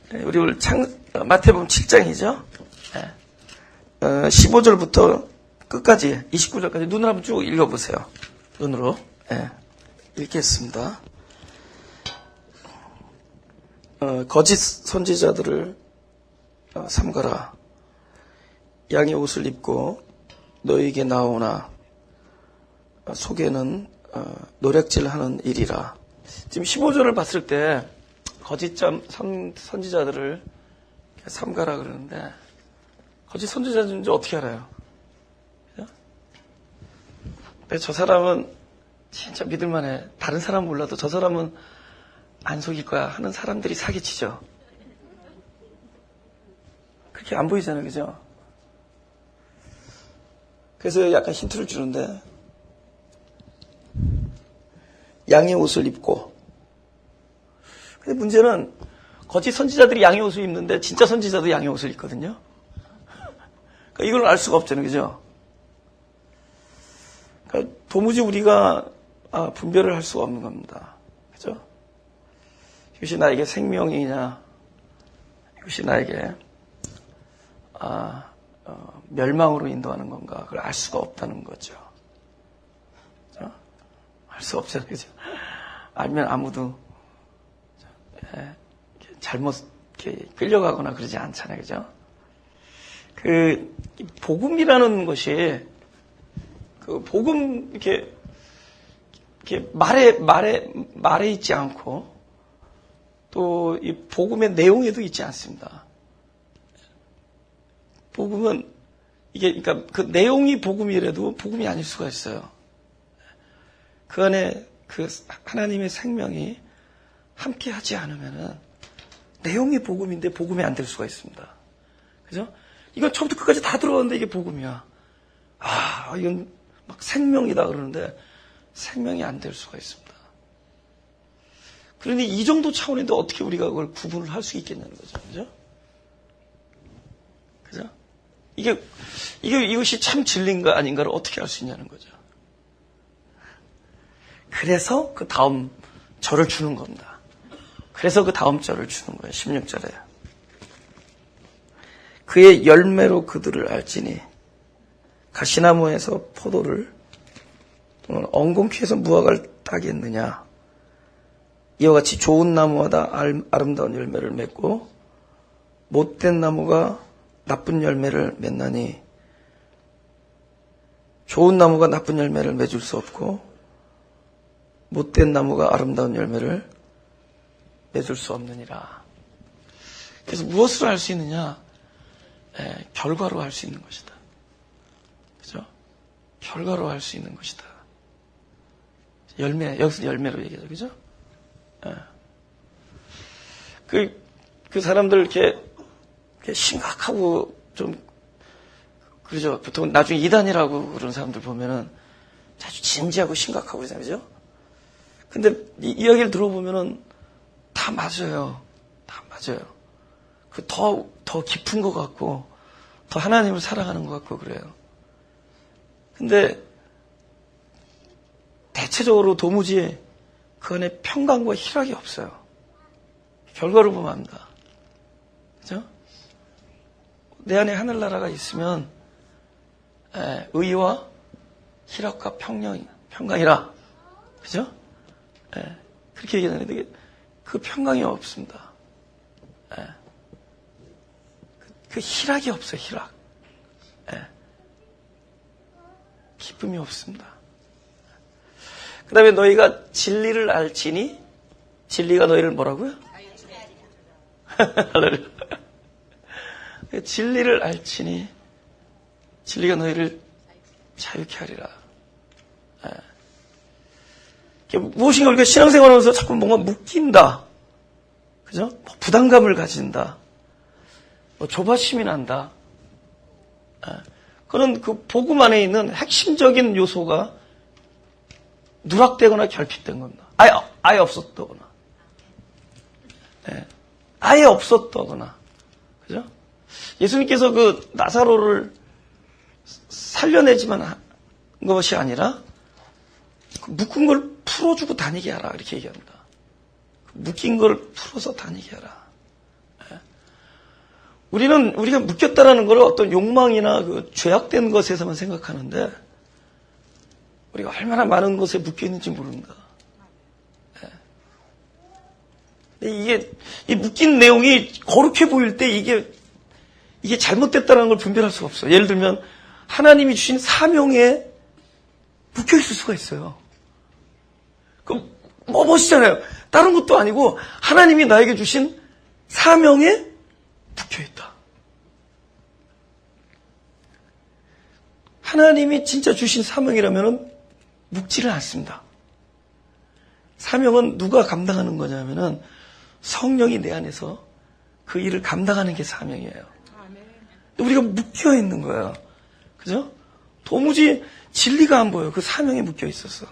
우리 오늘 마태복음 7장이죠. 15절부터 끝까지 29절까지 눈으로 한번 쭉 읽어보세요. 눈으로. 읽겠습니다. 거짓 선지자들을 삼가라. 양의 옷을 입고 너에게 나오나 속에는 노략질하는 일이라. 지금 15절을 봤을 때 거짓 선지자들을 삼가라 그러는데 거짓 선지자인지 어떻게 알아요? 저 사람은 진짜 믿을만해. 다른 사람 몰라도 저 사람은 안 속일 거야 하는 사람들이 사기치죠. 그렇게 안 보이잖아요, 그죠? 그래서 약간 힌트를 주는데 양의 옷을 입고. 근데 문제는 거짓 선지자들이 양의 옷을 입는데 진짜 선지자도 양의 옷을 입거든요. 그러니까 이걸 알 수가 없잖아요, 그죠? 그러니까 도무지 우리가 분별을 할 수가 없는 겁니다. 그죠? 이것이 나에게 생명이냐, 이것이 나에게 멸망으로 인도하는 건가, 그걸 알 수가 없다는 거죠. 그죠? 알 수가 없잖아요, 그죠? 알면 아무도 잘못 끌려가거나 그러지 않잖아요, 그죠? 그 복음이라는 것이 그 복음 이렇게 말에 있지 않고 또 이 복음의 내용에도 있지 않습니다. 복음은 이게 그러니까 그 내용이 복음이라도 복음이 아닐 수가 있어요. 그 안에 그 하나님의 생명이 함께 하지 않으면은 내용이 복음인데 복음이 안 될 수가 있습니다. 그죠? 이건 처음부터 끝까지 다 들어왔는데 이게 복음이야. 이건 막 생명이다 그러는데 생명이 안 될 수가 있습니다. 그러니 이 정도 차원인데 어떻게 우리가 그걸 구분을 할 수 있겠냐는 거죠. 그죠? 그죠? 이것이 참 진리인가 아닌가를 어떻게 알 수 있냐는 거죠. 그래서 그 다음 절을 주는 겁니다. 그래서 그 다음 절을 주는 거예요. 16절에. 그의 열매로 그들을 알지니 가시나무에서 포도를 또는 엉겅퀴에서 무화과를 따겠느냐. 이와 같이 좋은 나무마다 아름다운 열매를 맺고 못된 나무가 나쁜 열매를 맺나니 좋은 나무가 나쁜 열매를 맺을 수 없고 못된 나무가 아름다운 열매를 맺을 수 없느니라. 그래서 무엇으로 할 수 있느냐? 결과로 할 수 있는 것이다. 그죠? 결과로 할 수 있는 것이다. 열매, 여기서 열매로 얘기하죠. 그죠? 그 사람들 이렇게 심각하고 좀, 그러죠. 보통 나중에 이단이라고 그런 사람들 보면은 아주 진지하고 심각하고 그러잖아요. 그죠? 근데 이 이야기를 들어보면은 다 맞아요. 다 맞아요. 더 깊은 것 같고, 더 하나님을 사랑하는 것 같고 그래요. 근데 대체적으로 도무지 그 안에 평강과 희락이 없어요. 결과를 보면 압니다. 그죠? 내 안에 하늘나라가 있으면 의와 희락과 평강이라. 그죠? 그렇게 얘기하는데 그 평강이 없습니다. 그 희락이 없어요, 희락. 기쁨이 없습니다. 그 다음에 너희가 진리를 알지니, 진리가 너희를 뭐라고요? 진리를 알지니, 진리가 너희를 자유케 하리라. 무엇인가 우리가 신앙생활 하면서 자꾸 뭔가 묶인다. 그죠? 부담감을 가진다. 조바심이 난다. 그런 그 복음 안에 있는 핵심적인 요소가 누락되거나 결핍된 겁니다. 아예 없었다거나. 아예 없었다거나. 그죠? 예수님께서 그 나사로를 살려내지만 한 것이 아니라 묶은 걸 풀어주고 다니게 하라. 이렇게 얘기합니다. 묶인 걸 풀어서 다니게 하라. 우리가 묶였다라는 걸 어떤 욕망이나 그 죄악된 것에서만 생각하는데, 우리가 얼마나 많은 것에 묶여 있는지 모릅니다. 근데 이 묶인 내용이 거룩해 보일 때 이게 잘못됐다는 걸 분별할 수가 없어요. 예를 들면, 하나님이 주신 사명에 묶여 있을 수가 있어요. 그럼 멋있잖아요. 다른 것도 아니고, 하나님이 나에게 주신 사명에 묶여 있다. 하나님이 진짜 주신 사명이라면 묶지를 않습니다. 사명은 누가 감당하는 거냐면은 성령이 내 안에서 그 일을 감당하는 게 사명이에요. 우리가 묶여 있는 거예요. 그죠? 도무지 진리가 안 보여요. 그 사명에 묶여 있어서.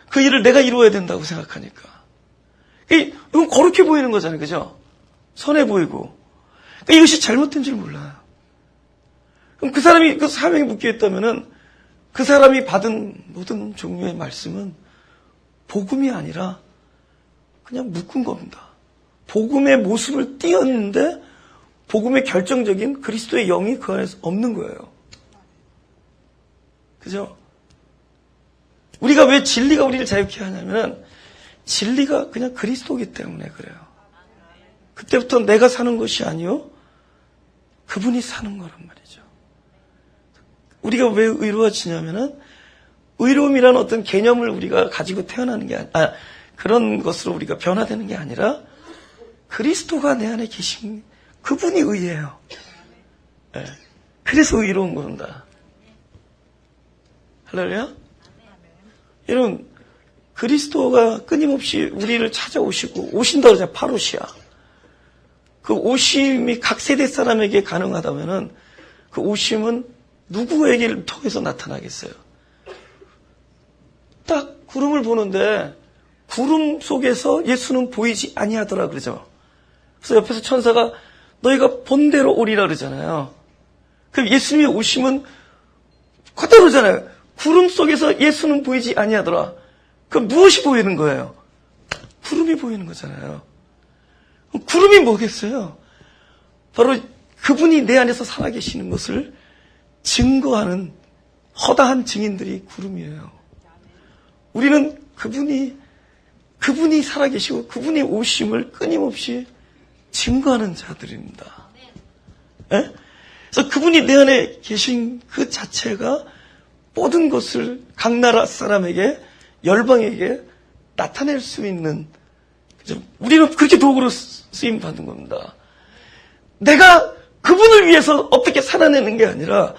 그 일을 내가 이루어야 된다고 생각하니까. 이건 거룩해 보이는 거잖아요. 그죠? 선해 보이고. 이것이 잘못된 줄 몰라요. 그럼 그 사람이 그 사명에 묶여 있다면은 그 사람이 받은 모든 종류의 말씀은 복음이 아니라 그냥 묶은 겁니다. 복음의 모습을 띄었는데 복음의 결정적인 그리스도의 영이 그 안에서 없는 거예요. 그죠? 우리가 왜 진리가 우리를 자유케 하냐면 진리가 그냥 그리스도이기 때문에 그래요. 그때부터 내가 사는 것이 아니요 그분이 사는 거란 말이죠. 우리가 왜 의로워지냐면은 의로움이라는 어떤 개념을 우리가 가지고 태어나는 게 그런 것으로 우리가 변화되는 게 아니라 그리스도가 내 안에 계신 그분이 의예요. 네. 그래서 의로운 겁니다. 할렐루야? 여러분, 그리스도가 끊임없이 우리를 찾아오시고 오신다고 그러잖아요. 파루시아. 그 오심이 각 세대 사람에게 가능하다면은 그 오심은 누구에게 통해서 나타나겠어요? 딱 구름을 보는데 구름 속에서 예수는 보이지 아니하더라 그러죠. 그래서 옆에서 천사가 너희가 본대로 오리라 그러잖아요. 그럼 예수님의 오심은 그대로잖아요. 구름 속에서 예수는 보이지 아니하더라. 그럼 무엇이 보이는 거예요? 구름이 보이는 거잖아요. 구름이 뭐겠어요? 바로 그분이 내 안에서 살아계시는 것을 증거하는 허다한 증인들이 구름이에요. 우리는 그분이 살아계시고 그분이 오심을 끊임없이 증거하는 자들입니다. 예? 그래서 그분이 내 안에 계신 그 자체가 모든 것을 각 나라 사람에게 열방에게 나타낼 수 있는 그죠? 우리는 그렇게 도구로 쓰임 받는 겁니다. 내가 그분을 위해서 어떻게 살아내는 게 아니라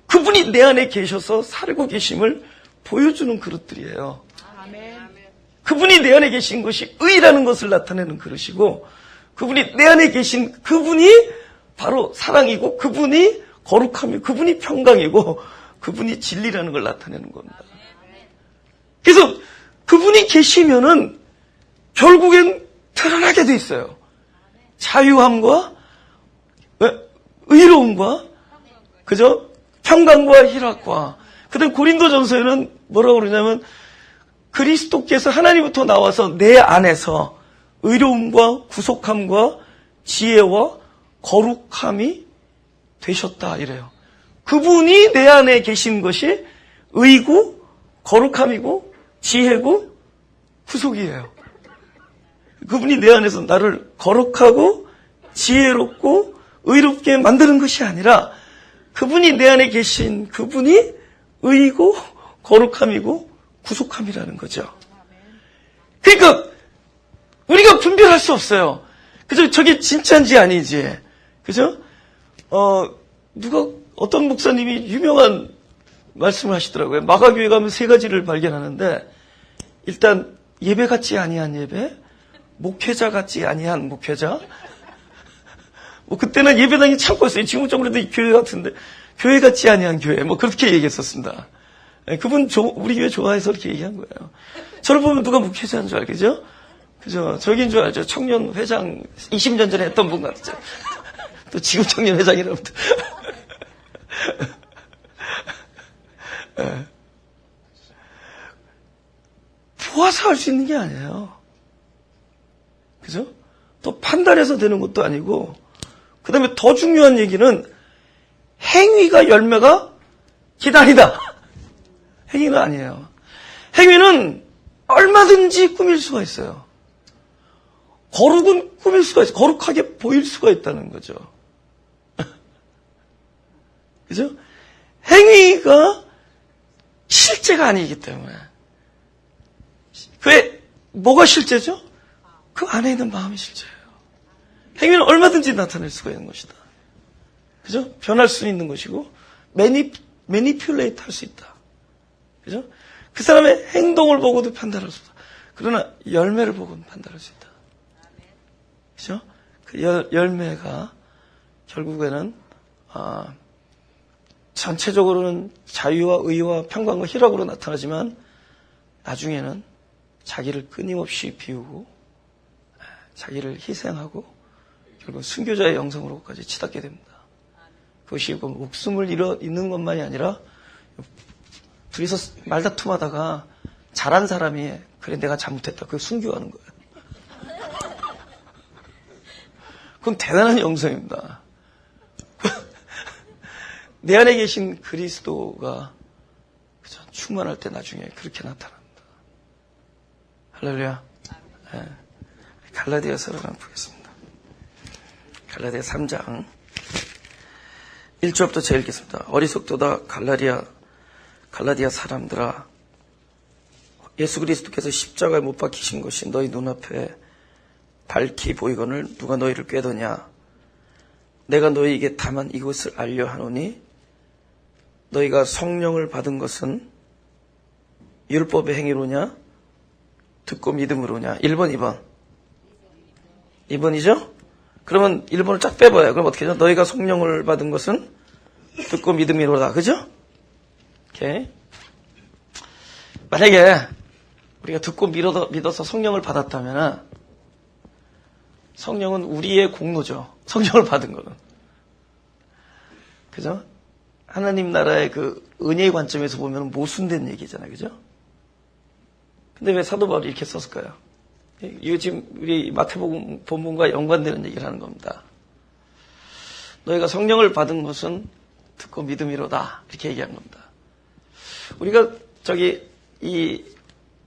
그분이 내 안에 계셔서 살고 계심을 보여주는 그릇들이에요. 그분이 내 안에 계신 것이 의라는 것을 나타내는 그릇이고 그분이 내 안에 계신 그분이 바로 사랑이고 그분이 거룩함이고 그분이 평강이고 그분이 진리라는 걸 나타내는 겁니다. 그래서 그분이 계시면은 결국엔 드러나게 돼 있어요. 자유함과 의로움과 그죠? 평강과 희락과 그다음 고린도전서에는 뭐라고 그러냐면 그리스도께서 하나님부터 나와서 내 안에서 의로움과 구속함과 지혜와 거룩함이 되셨다 이래요. 그분이 내 안에 계신 것이 의고 거룩함이고 지혜고 구속이에요. 그분이 내 안에서 나를 거룩하고 지혜롭고 의롭게 만드는 것이 아니라 그분이 내 안에 계신 그분이 의고 거룩함이고 구속함이라는 거죠. 그러니까 우리가 분별할 수 없어요. 그죠? 저게 진짜인지 아니지. 그죠? 어떤 목사님이 유명한 말씀을 하시더라고요. 마가교회 가면 세 가지를 발견하는데 일단 예배 같지 아니한 예배, 목회자 같지 아니한 목회자. 뭐 그때는 예배당이 참 컸어요. 지금 좀 그래도 교회 같은데 교회 같지 아니한 교회. 뭐 그렇게 얘기했었습니다. 그분 우리 교회 좋아해서 그렇게 얘기한 거예요. 저를 보면 누가 목회자인 줄 알겠죠? 그죠? 저기인 줄 알죠? 청년 회장 20년 전에 했던 분 같죠? 또 지금 청년 회장이라고. 보아서 할 수 있는 게 아니에요. 그죠? 또 판단해서 되는 것도 아니고, 그 다음에 더 중요한 얘기는 행위가 열매가 기다리다. 행위는 아니에요. 행위는 얼마든지 꾸밀 수가 있어요. 거룩은 꾸밀 수가 있어요. 거룩하게 보일 수가 있다는 거죠. 그죠? 행위가 실제가 아니기 때문에. 왜, 뭐가 실제죠? 그 안에 있는 마음이 실제예요. 행위는 얼마든지 나타낼 수가 있는 것이다. 그죠? 변할 수 있는 것이고, 매니퓰레이트 할 수 있다. 그죠? 그 사람의 행동을 보고도 판단할 수 있다. 그러나 열매를 보고는 판단할 수 있다. 그죠? 그 열매가 결국에는, 전체적으로는 자유와 의와 평강과 희락으로 나타나지만, 나중에는 자기를 끊임없이 비우고, 자기를 희생하고, 결국 순교자의 영성으로까지 치닫게 됩니다. 그것이 목숨을 잃는 것만이 아니라, 둘이서 말다툼하다가 잘한 사람이 그래 내가 잘못했다. 그걸 순교하는 거예요. 그건 대단한 영성입니다. 내 안에 계신 그리스도가 충만할 때 나중에 그렇게 나타납니다. 할렐루야. 네. 갈라디아서를 한번 보겠습니다. 갈라디아 3장 1절부터 제가 읽겠습니다. 어리석도다 갈라디아 사람들아, 예수 그리스도께서 십자가에 못 박히신 것이 너희 눈앞에 밝히 보이거늘 누가 너희를 꾀더냐. 내가 너희에게 다만 이것을 알려 하노니 너희가 성령을 받은 것은 율법의 행위로냐 듣고 믿음으로냐. 1번 2번 2번이죠? 그러면 1번을 쫙 빼봐요. 그럼 어떻게 하죠? 너희가 성령을 받은 것은 듣고 믿음이로다. 그죠? 오케이. 만약에 우리가 듣고 믿어서 성령을 받았다면 성령은 우리의 공로죠. 성령을 받은 거는. 그죠? 하나님 나라의 그 은혜의 관점에서 보면 모순된 얘기잖아요. 그죠? 근데 왜 사도 바울이 이렇게 썼을까요? 이거 지금 우리 마태복음 본문과 연관되는 얘기를 하는 겁니다. 너희가 성령을 받은 것은 듣고 믿음이로다. 이렇게 얘기한 겁니다. 우리가 이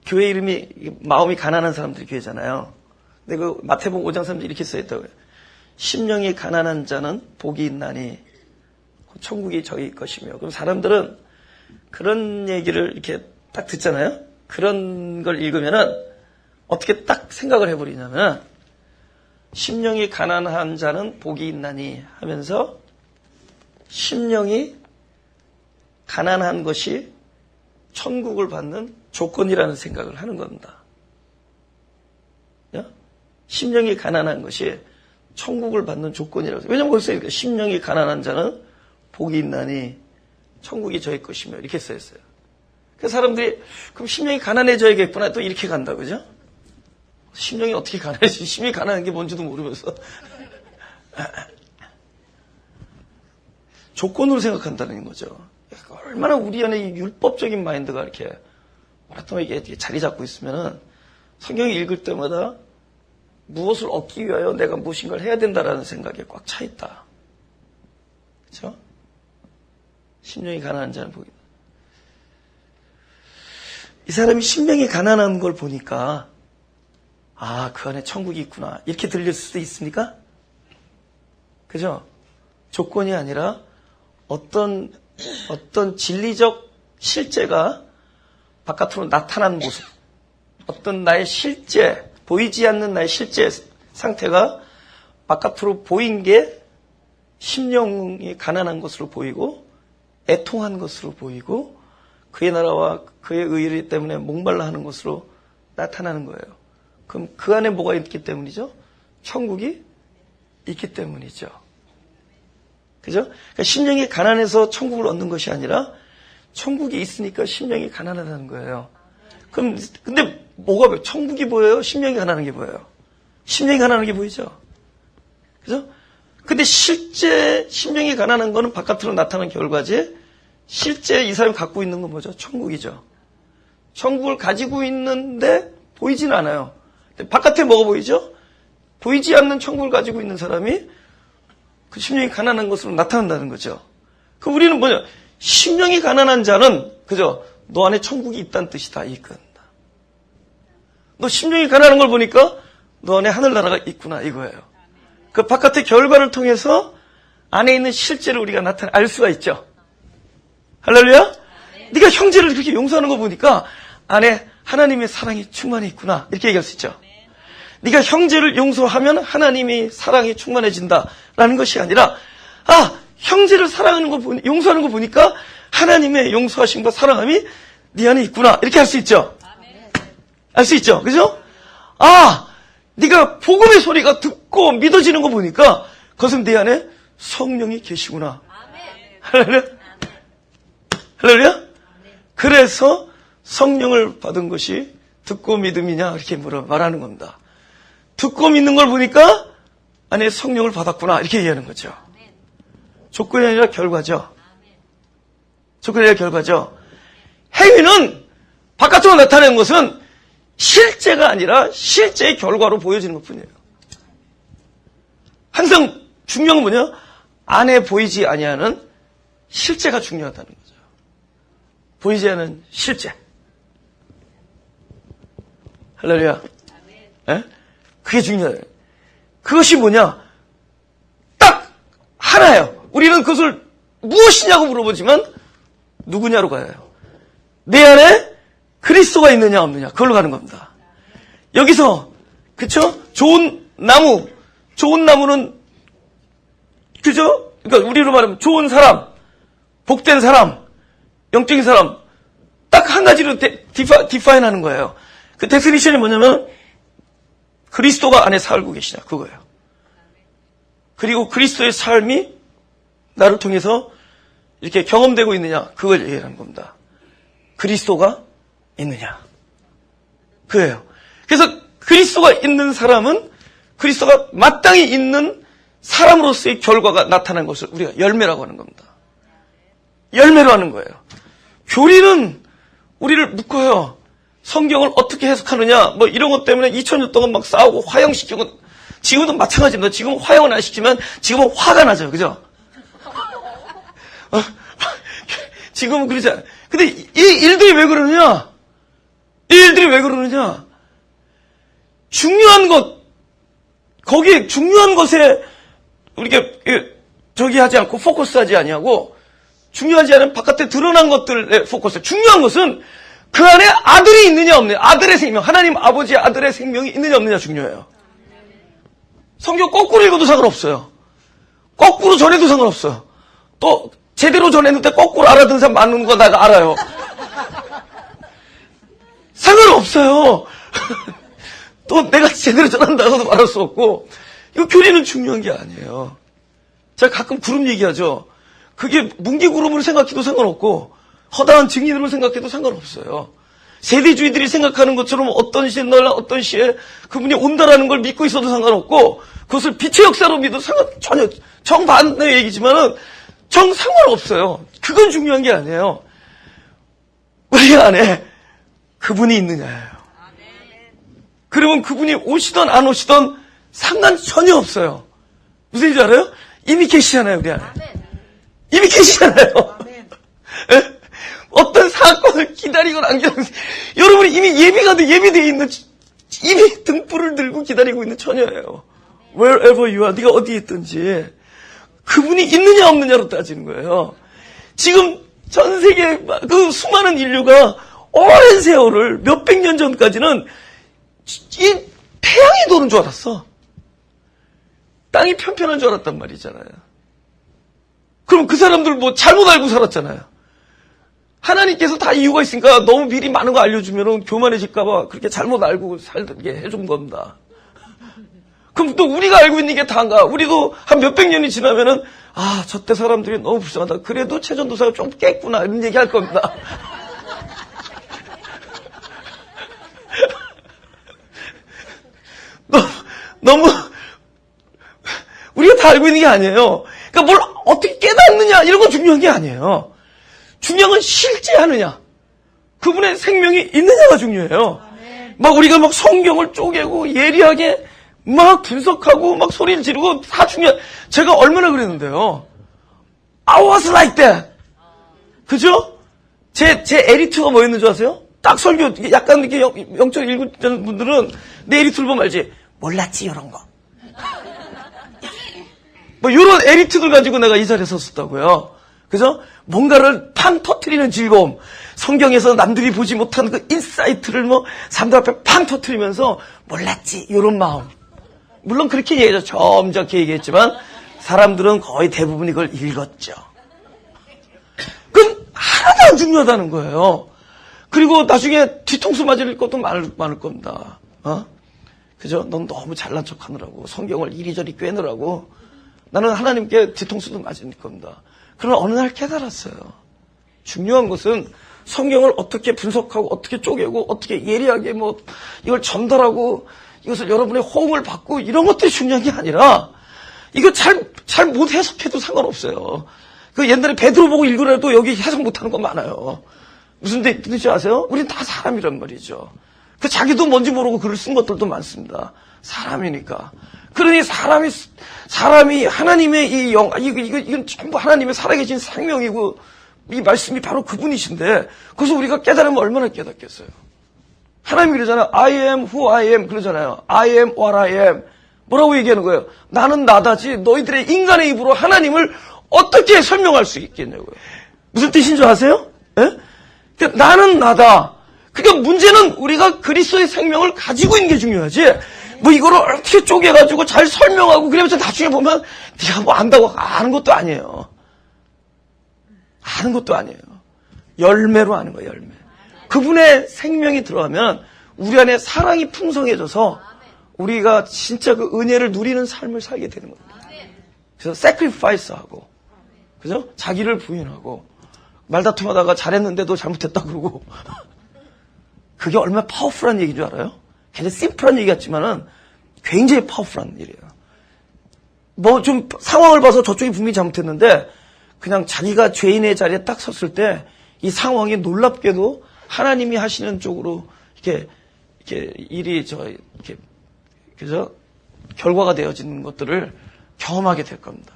교회 이름이 마음이 가난한 사람들이 교회잖아요. 근데 그 마태복음 5장 3절 이렇게 써있다고요. 심령이 가난한 자는 복이 있나니 천국이 저희 것이며. 그럼 사람들은 그런 얘기를 이렇게 딱 듣잖아요. 그런 걸 읽으면은 어떻게 딱 생각을 해버리냐면 심령이 가난한 자는 복이 있나니 하면서 심령이 가난한 것이 천국을 받는 조건이라는 생각을 하는 겁니다. 심령이 가난한 것이 천국을 받는 조건이라고. 왜냐면 거기서 이렇게 심령이 가난한 자는 복이 있나니 천국이 저희 것이며 이렇게 써있어요. 그래서 사람들이 그럼 심령이 가난해져야겠구나 또 이렇게 간다. 그죠? 심령이 어떻게 가난해지지? 심이 가난한 게 뭔지도 모르면서 조건으로 생각한다는 거죠. 얼마나 우리 안에 율법적인 마인드가 이렇게 오랫동안 이게 자리 잡고 있으면은 성경을 읽을 때마다 무엇을 얻기 위하여 내가 무엇인가를 해야 된다라는 생각에 꽉 차 있다. 그렇죠? 심령이 가난한 자는 보기. 이 사람이 심령이 가난한 걸 보니까 그 안에 천국이 있구나 이렇게 들릴 수도 있습니까? 그죠? 조건이 아니라 어떤 진리적 실제가 바깥으로 나타난 모습, 어떤 나의 실제, 보이지 않는 나의 실제 상태가 바깥으로 보인 게 심령이 가난한 것으로 보이고 애통한 것으로 보이고 그의 나라와 그의 의리 때문에 목말라 하는 것으로 나타나는 거예요. 그럼 그 안에 뭐가 있기 때문이죠? 천국이 있기 때문이죠. 그죠? 그러니까 심령이 가난해서 천국을 얻는 것이 아니라 천국이 있으니까 심령이 가난하다는 거예요. 그럼 근데 뭐가 천국이 보여요? 심령이 가난한 게 보여요. 심령이 가난한 게 보이죠? 그죠? 근데 실제 심령이 가난한 거는 바깥으로 나타난 결과지 실제 이 사람이 갖고 있는 건 뭐죠? 천국이죠. 천국을 가지고 있는데 보이진 않아요. 바깥에 뭐가 보이죠? 보이지 않는 천국을 가지고 있는 사람이 그 심령이 가난한 것으로 나타난다는 거죠. 그 우리는 뭐냐? 심령이 가난한 자는 그죠? 너 안에 천국이 있다는 뜻이다. 이건. 너 심령이 가난한 걸 보니까 너 안에 하늘나라가 있구나 이거예요. 그 바깥의 결과를 통해서 안에 있는 실제를 우리가 알 수가 있죠. 할렐루야? 네가 형제를 그렇게 용서하는 거 보니까 안에 하나님의 사랑이 충만해 있구나 이렇게 얘기할 수 있죠. 네가 형제를 용서하면 하나님의 사랑이 충만해진다라는 것이 아니라 형제를 사랑하는 거 용서하는 거 보니까 하나님의 용서하심과 사랑함이 네 안에 있구나 이렇게 할 수 있죠. 알 수 있죠. 그죠? 네가 복음의 소리가 듣고 믿어지는 거 보니까 그것은 내 안에 성령이 계시구나. 할렐루야? 할렐루야? 그래서 성령을 받은 것이 듣고 믿음이냐 이렇게 말하는 겁니다. 듣고 믿는 걸 보니까 안에 성령을 받았구나 이렇게 얘기하는 거죠. 조건이 아니라 결과죠. 조건이 아니라 결과죠. 행위는 바깥으로 나타내는 것은 실제가 아니라 실제의 결과로 보여지는 것뿐이에요. 항상 중요한 건 뭐냐? 안에 보이지 아니하는 실제가 중요하다는 거죠. 보이지 않는 실제. 할렐루야. 예? 그게 중요해요. 그것이 뭐냐? 딱 하나예요. 우리는 그것을 무엇이냐고 물어보지만 누구냐로 가요. 내 안에 그리스도가 있느냐 없느냐 그걸로 가는 겁니다. 여기서 그쵸? 좋은 나무는 그죠? 그러니까 우리로 말하면 좋은 사람, 복된 사람, 영적인 사람 딱 한 가지로 디파인하는 거예요. 그 데피니션이 뭐냐면 그리스도가 안에 살고 계시냐 그거예요. 그리고 그리스도의 삶이 나를 통해서 이렇게 경험되고 있느냐 그걸 얘기하는 겁니다. 그리스도가 있느냐 그거예요. 그래서 그리스도가 있는 사람은 그리스도가 마땅히 있는 사람으로서의 결과가 나타난 것을 우리가 열매라고 하는 겁니다. 열매로 하는 거예요. 교리는 우리를 묶어요. 성경을 어떻게 해석하느냐 뭐 이런 것 때문에 2000년 동안 막 싸우고 화형시키고 지금도 마찬가지입니다. 지금 화형을 안 시키면 지금은 화가 나죠. 그죠? 지금은 그러지 않아요. 근데 이 일들이 왜 그러느냐? 이 일들이 왜 그러느냐? 중요한 것, 거기에 중요한 것에 우리가 저기 하지 않고 포커스하지 아니하고 중요하지 않은 바깥에 드러난 것들에 포커스. 중요한 것은 그 안에 아들이 있느냐 없느냐. 아들의 생명, 하나님 아버지의 아들의 생명이 있느냐 없느냐 중요해요. 성경 거꾸로 읽어도 상관없어요. 거꾸로 전해도 상관없어요. 또 제대로 전했는데 거꾸로 알아듣는 사람 많은 거 내가 알아요. 상관없어요. 또 내가 제대로 전한다고도 말할 수 없고 이거 교리는 중요한 게 아니에요. 제가 가끔 구름 얘기하죠. 그게 뭉게구름으로 생각해도 상관없고 허다한 증인으로 생각해도 상관없어요. 세대주의들이 생각하는 것처럼 어떤 시에 널 어떤 시에 그분이 온다라는 걸 믿고 있어도 상관없고 그것을 빛의 역사로 믿어도 전혀 정반대 얘기지만은 상관없어요. 그건 중요한 게 아니에요. 우리 안에 그분이 있느냐예요. 그러면 그분이 오시던 안 오시던 상관 전혀 없어요. 무슨 얘기인지 알아요? 이미 계시잖아요, 우리 안에. 이미 계시잖아요. 어떤 사건을 기다리거나 안 기다리고 여러분이 이미 예비되어 있는 이미 등불을 들고 기다리고 있는 처녀예요. Wherever you are, 네가 어디에 있든지 그분이 있느냐 없느냐로 따지는 거예요. 지금 전 세계 그 수많은 인류가 오랜 세월을 몇백 년 전까지는 이 태양이 도는 줄 알았어. 땅이 편편한 줄 알았단 말이잖아요. 그럼 그 사람들 뭐 잘못 알고 살았잖아요. 하나님께서 다 이유가 있으니까 너무 미리 많은 거 알려주면 교만해질까봐 그렇게 잘못 알고 살게 해준 겁니다. 그럼 또 우리가 알고 있는 게 다인가? 우리도 한 몇백 년이 지나면은 저때 사람들이 너무 불쌍하다. 그래도 최전도사가 좀 깼구나 이런 얘기 할 겁니다. 너무 우리가 다 알고 있는 게 아니에요. 그러니까 뭘 어떻게 깨닫느냐 이런 건 중요한 게 아니에요. 중요한 건 실제 하느냐. 그분의 생명이 있느냐가 중요해요. 막 우리가 막 성경을 쪼개고 예리하게 막 분석하고 막 소리를 지르고 다 중요해. 제가 얼마나 그랬는데요. I was like that. 그죠? 제 에리트가 뭐였는 줄 아세요? 딱 설교, 약간 이렇게 영적 읽는 분들은 내 에리트를 보면 알지? 몰랐지, 이런 거. 뭐, 요런 에리트들 가지고 내가 이 자리에 섰었다고요. 그죠? 뭔가를 팡 터트리는 즐거움. 성경에서 남들이 보지 못한 그 인사이트를 뭐, 사람들 앞에 팡 터트리면서 몰랐지, 요런 마음. 물론 그렇게 얘기하죠. 점잖게 얘기했지만, 사람들은 거의 대부분 이걸 읽었죠. 그건 하나도 안 중요하다는 거예요. 그리고 나중에 뒤통수 맞을 것도 많을 겁니다. 그죠? 넌 너무 잘난 척 하느라고, 성경을 이리저리 꿰느라고, 나는 하나님께 뒤통수도 맞을 겁니다. 그러나 어느 날 깨달았어요. 중요한 것은 성경을 어떻게 분석하고, 어떻게 쪼개고, 어떻게 예리하게 뭐, 이걸 전달하고, 이것을 여러분의 호응을 받고, 이런 것들이 중요한 게 아니라, 이거 잘 못 해석해도 상관없어요. 그 옛날에 베드로 보고 읽으라도 여기 해석 못하는 거 많아요. 무슨 뜻인지 아세요? 우린 다 사람이란 말이죠. 그 자기도 뭔지 모르고 글을 쓴 것들도 많습니다. 사람이니까. 그러니 사람이 하나님의 이건 전부 하나님의 살아계신 생명이고, 이 말씀이 바로 그분이신데, 그래서 우리가 깨달으면 얼마나 깨닫겠어요. 하나님이 그러잖아요. I am who I am 그러잖아요. I am what I am. 뭐라고 얘기하는 거예요? 나는 나다지 너희들의 인간의 입으로 하나님을 어떻게 설명할 수 있겠냐고요. 무슨 뜻인 줄 아세요? 예? 그러니까 나는 나다. 그러니까 문제는 우리가 그리스도의 생명을 가지고 있는 게 중요하지. 뭐 이거를 어떻게 쪼개가지고 잘 설명하고 그러면서 나중에 보면 네가 뭐 안다고 아는 것도 아니에요. 아는 것도 아니에요. 열매로 아는 거예요. 열매. 그분의 생명이 들어가면 우리 안에 사랑이 풍성해져서 우리가 진짜 그 은혜를 누리는 삶을 살게 되는 겁니다. 그래서 sacrifice하고, 그죠? 자기를 부인하고, 말다툼하다가 잘했는데도 잘못했다 그러고, 그게 얼마나 파워풀한 얘기인 줄 알아요? 굉장히 심플한 얘기 같지만은 굉장히 파워풀한 일이에요. 뭐 좀 상황을 봐서 저쪽이 분명히 잘못했는데, 그냥 자기가 죄인의 자리에 딱 섰을 때, 이 상황이 놀랍게도 하나님이 하시는 쪽으로 이렇게 일이 이렇게 그죠? 결과가 되어지는 것들을 경험하게 될 겁니다.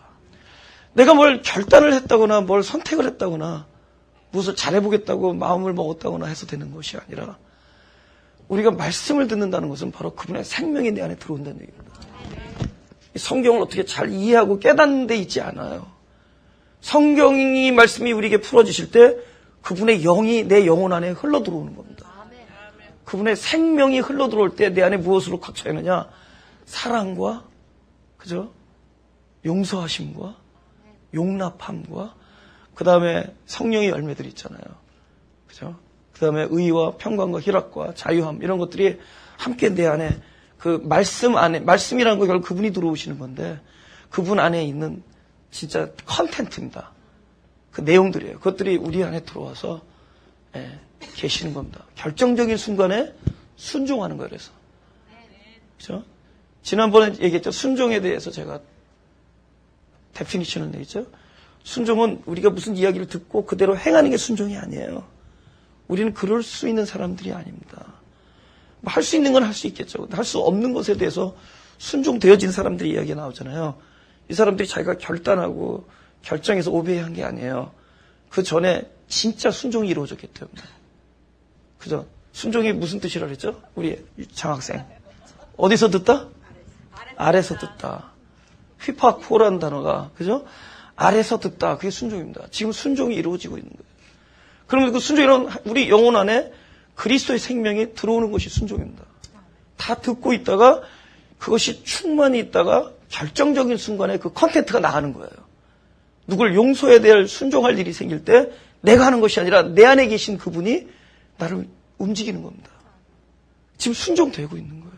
내가 뭘 결단을 했다거나 뭘 선택을 했다거나 무엇을 잘해보겠다고 마음을 먹었다거나 해서 되는 것이 아니라 우리가 말씀을 듣는다는 것은 바로 그분의 생명이 내 안에 들어온다는 얘기입니다. 성경을 어떻게 잘 이해하고 깨닫는 데 있지 않아요. 성경이 말씀이 우리에게 풀어지실 때 그분의 영이 내 영혼 안에 흘러 들어오는 겁니다. 그분의 생명이 흘러 들어올 때 내 안에 무엇으로 꽉 차 있느냐? 사랑과, 그죠? 용서하심과, 용납함과, 그 다음에 성령의 열매들이 있잖아요. 그죠? 그 다음에 의와 평강과 희락과 자유함, 이런 것들이 함께 내 안에 그 말씀 안에, 말씀이라는 거 결국 그분이 들어오시는 건데, 그분 안에 있는 진짜 컨텐츠입니다. 그 내용들이에요. 그것들이 우리 안에 들어와서, 계시는 겁니다. 결정적인 순간에 순종하는 거예요. 그래서 그렇죠? 지난번에 얘기했죠. 순종에 대해서 제가 데피니션을 내겠죠. 순종은 우리가 무슨 이야기를 듣고 그대로 행하는 게 순종이 아니에요. 우리는 그럴 수 있는 사람들이 아닙니다. 뭐 할 수 있는 건 할 수 있겠죠. 할 수 없는 것에 대해서 순종되어진 사람들의 이야기가 나오잖아요. 이 사람들이 자기가 결단하고 결정해서 오베이한 게 아니에요. 그 전에 진짜 순종이 이루어졌기 때문에. 그죠? 순종이 무슨 뜻이라 그랬죠? 우리 장학생. 어디서 듣다? 아래서 듣다. 휘파코라는 단어가, 그죠? 아래서 듣다. 그게 순종입니다. 지금 순종이 이루어지고 있는 거예요. 그러면 그 순종이란 우리 영혼 안에 그리스도의 생명이 들어오는 것이 순종입니다. 다 듣고 있다가 그것이 충만히 있다가 결정적인 순간에 그 컨텐츠가 나가는 거예요. 누굴 용서해야 될 순종할 일이 생길 때 내가 하는 것이 아니라 내 안에 계신 그분이 나를 움직이는 겁니다. 지금 순종되고 있는 거예요.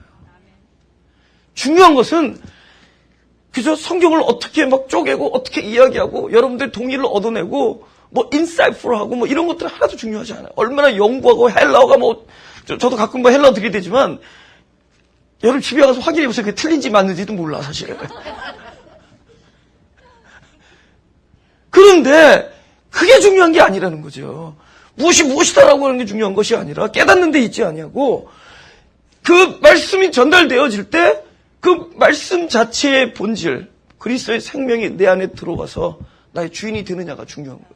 중요한 것은 그저 성경을 어떻게 막 쪼개고 어떻게 이야기하고 여러분들 동의를 얻어내고 뭐 인사이트풀하고 뭐 이런 것들은 하나도 중요하지 않아요. 얼마나 연구하고 헬라어가 뭐 저도 가끔 뭐 헬라어 들이대지만 여러분 집에 가서 확인해보세요. 그게 틀린지 맞는지도 몰라 사실. 그런데 그게 중요한 게 아니라는 거죠. 무엇이 무엇이다라고 하는 게 중요한 것이 아니라 깨닫는 데 있지 아니하고 그 말씀이 전달되어질 때 그 말씀 자체의 본질, 그리스도의 생명이 내 안에 들어와서 나의 주인이 되느냐가 중요한 거예요.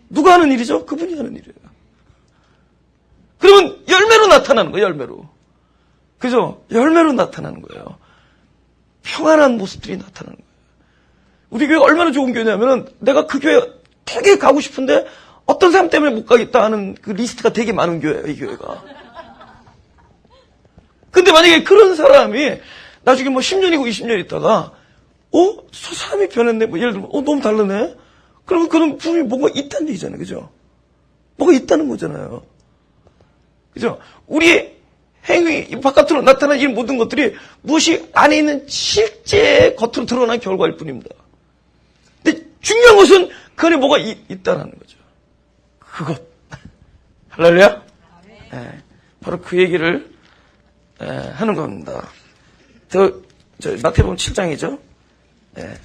누가 하는 일이죠? 그분이 하는 일이에요. 그러면 열매로 나타나는 거예요, 열매로. 그죠? 열매로 나타나는 거예요. 평안한 모습들이 나타나는 거예요. 우리 교회가 얼마나 좋은 교회냐면은 내가 그 교회 되게 가고 싶은데 어떤 사람 때문에 못 가겠다 하는 그 리스트가 되게 많은 교회예요, 이 교회가. 근데 만약에 그런 사람이 나중에 뭐 10년이고 20년 있다가 저 사람이 변했네. 뭐 예를 들면 너무 다르네. 그러면 그런 분이 뭔가 있다는 얘기잖아요. 그죠? 뭐가 있다는 거잖아요. 그죠? 우리의 행위, 바깥으로 나타난 이 모든 것들이 무엇이 안에 있는 실제 겉으로 드러난 결과일 뿐입니다. 근데 중요한 것은 그 안에 뭐가 있다는 거죠. 그것. 할렐루야? 네, 바로 그 얘기를 하는 겁니다. 마태복음 7장이죠. 네.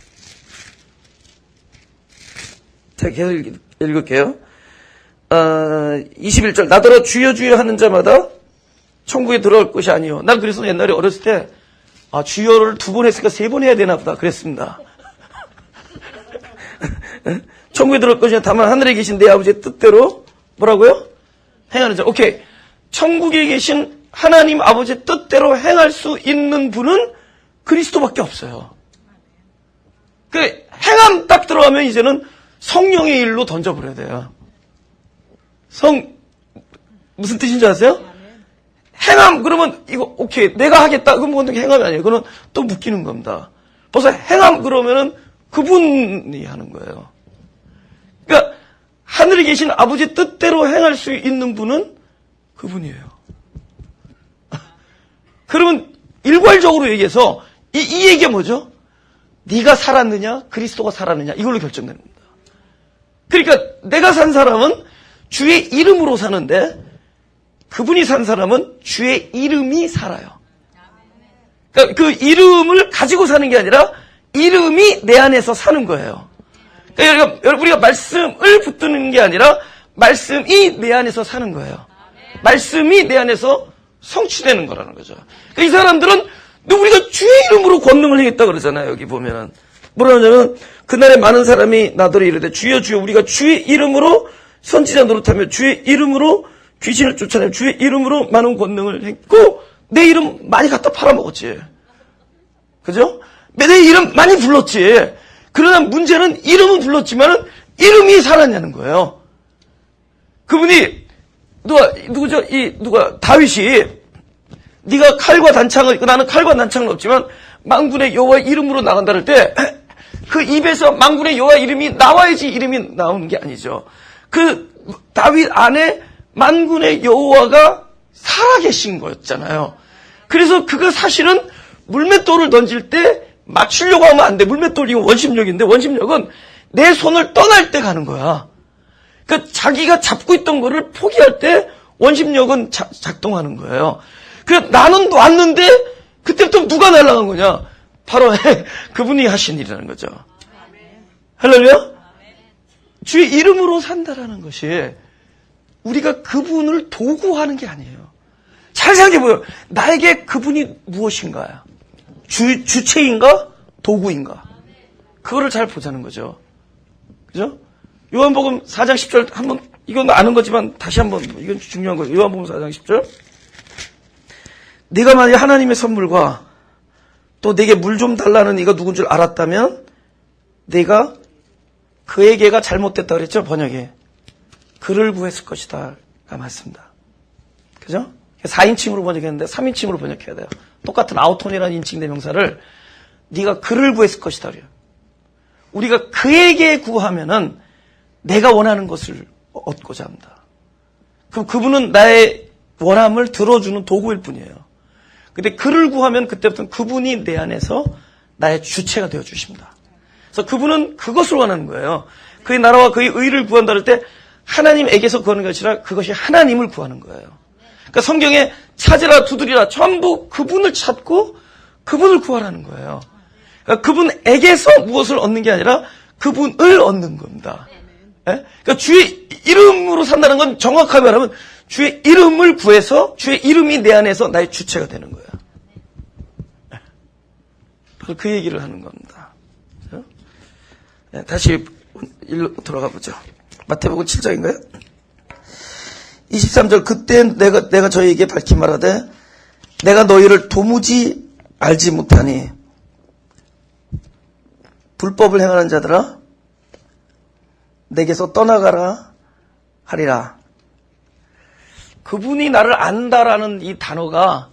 자, 계속 읽을게요. 21절. 나더러 주여 주여 하는 자마다 천국에 들어갈 것이 아니요. 난 그래서 옛날에 어렸을 때 주여를 2번 했으니까 3번 해야 되나 보다 그랬습니다. 천국에 들어갈 것이 아니요 다만 하늘에 계신 내 아버지의 뜻대로 뭐라고요? 행하는 자. 오케이. 천국에 계신 하나님 아버지의 뜻대로 행할 수 있는 분은 그리스도밖에 없어요. 그 행함 딱 들어가면 이제는 성령의 일로 던져버려야 돼요. 무슨 뜻인지 아세요? 행함 그러면 이거 오케이 내가 하겠다 그럼 그건 행함이 아니에요. 그거는 또 묶이는 겁니다. 벌써 행함 그러면은 그분이 하는 거예요. 그러니까 하늘에 계신 아버지 뜻대로 행할 수 있는 분은 그분이에요. 그러면 일괄적으로 얘기해서 이 얘기가 뭐죠? 네가 살았느냐 그리스도가 살았느냐 이걸로 결정되는 겁니다. 그러니까 내가 산 사람은 주의 이름으로 사는데 그분이 산 사람은 주의 이름이 살아요. 그러니까 그 이름을 가지고 사는 게 아니라 이름이 내 안에서 사는 거예요. 그러니까 우리가 말씀을 붙드는 게 아니라 말씀이 내 안에서 사는 거예요. 말씀이 내 안에서 성취되는 거라는 거죠. 그러니까 이 사람들은 우리가 주의 이름으로 권능을 행했다 그러잖아요. 여기 보면은 뭐라 하냐면 그날에 많은 사람이 나더러 이르되 주여 주여 우리가 주의 이름으로 선지자 노릇하며 주의 이름으로 귀신을 쫓아내며 주의 이름으로 많은 권능을 했고 내 이름 많이 갖다 팔아먹었지. 그죠? 내 이름 많이 불렀지. 그러나 문제는 이름은 불렀지만은 이름이 살았냐는 거예요. 그분이 누가 다윗이 네가 칼과 단창을 나는 칼과 단창은 없지만 만군의 여호와 이름으로 나간다 할 때 그 입에서 만군의 여호와 이름이 나와야지 이름이 나오는 게 아니죠. 그 다윗 안에 만군의 여호와가 살아계신 거였잖아요. 그래서 그가 사실은 물맷돌을 던질 때 맞추려고 하면 안 돼. 물맷돌이 원심력인데 원심력은 내 손을 떠날 때 가는 거야. 그러니까 자기가 잡고 있던 거를 포기할 때 원심력은 작동하는 거예요. 그래서 나는 놨는데 그때부터 누가 날아간 거냐? 바로 그분이 하신 일이라는 거죠. 할렐루야? 주의 이름으로 산다라는 것이 우리가 그분을 도구하는 게 아니에요. 잘 생각해보세요. 나에게 그분이 무엇인가? 주체인가? 도구인가? 그거를 잘 보자는 거죠. 그죠? 요한복음 4장 10절 한번 이건 아는 거지만 다시 한번 이건 중요한 거예요. 요한복음 4장 10절 네가 만약 하나님의 선물과 또 내게 물 좀 달라는 이가 누군 줄 알았다면 내가 그에게가 잘못됐다 그랬죠. 번역에 그를 구했을 것이다 가 맞습니다. 그죠? 4인칭으로 번역했는데 3인칭으로 번역해야 돼요. 똑같은 아우톤이라는 인칭 대명사를 네가 그를 구했을 것이다 그래요. 우리가 그에게 구하면은 내가 원하는 것을 얻고자 합니다. 그럼 그분은 나의 원함을 들어주는 도구일 뿐이에요. 근데 그를 구하면 그때부터는 그분이 내 안에서 나의 주체가 되어주십니다. 그래서 그분은 그것을 원하는 거예요. 그의 나라와 그의 의를 구한다 할 때 하나님에게서 구하는 것이 아니라 그것이 하나님을 구하는 거예요. 그러니까 성경에 찾으라 두드리라 전부 그분을 찾고 그분을 구하라는 거예요. 그러니까 그분에게서 무엇을 얻는 게 아니라 그분을 얻는 겁니다. 예? 그러니까 주의 이름으로 산다는 건 정확하게 말하면 주의 이름을 구해서 주의 이름이 내 안에서 나의 주체가 되는 거예요. 바로 그 얘기를 하는 겁니다. 그렇죠? 네, 다시 일로 돌아가 보죠. 마태복음 7장인가요? 23절 그때 내가 저희에게 밝히 말하되 내가 너희를 도무지 알지 못하니 불법을 행하는 자들아 내게서 떠나가라 하리라. 그분이 나를 안다라는 이 단어가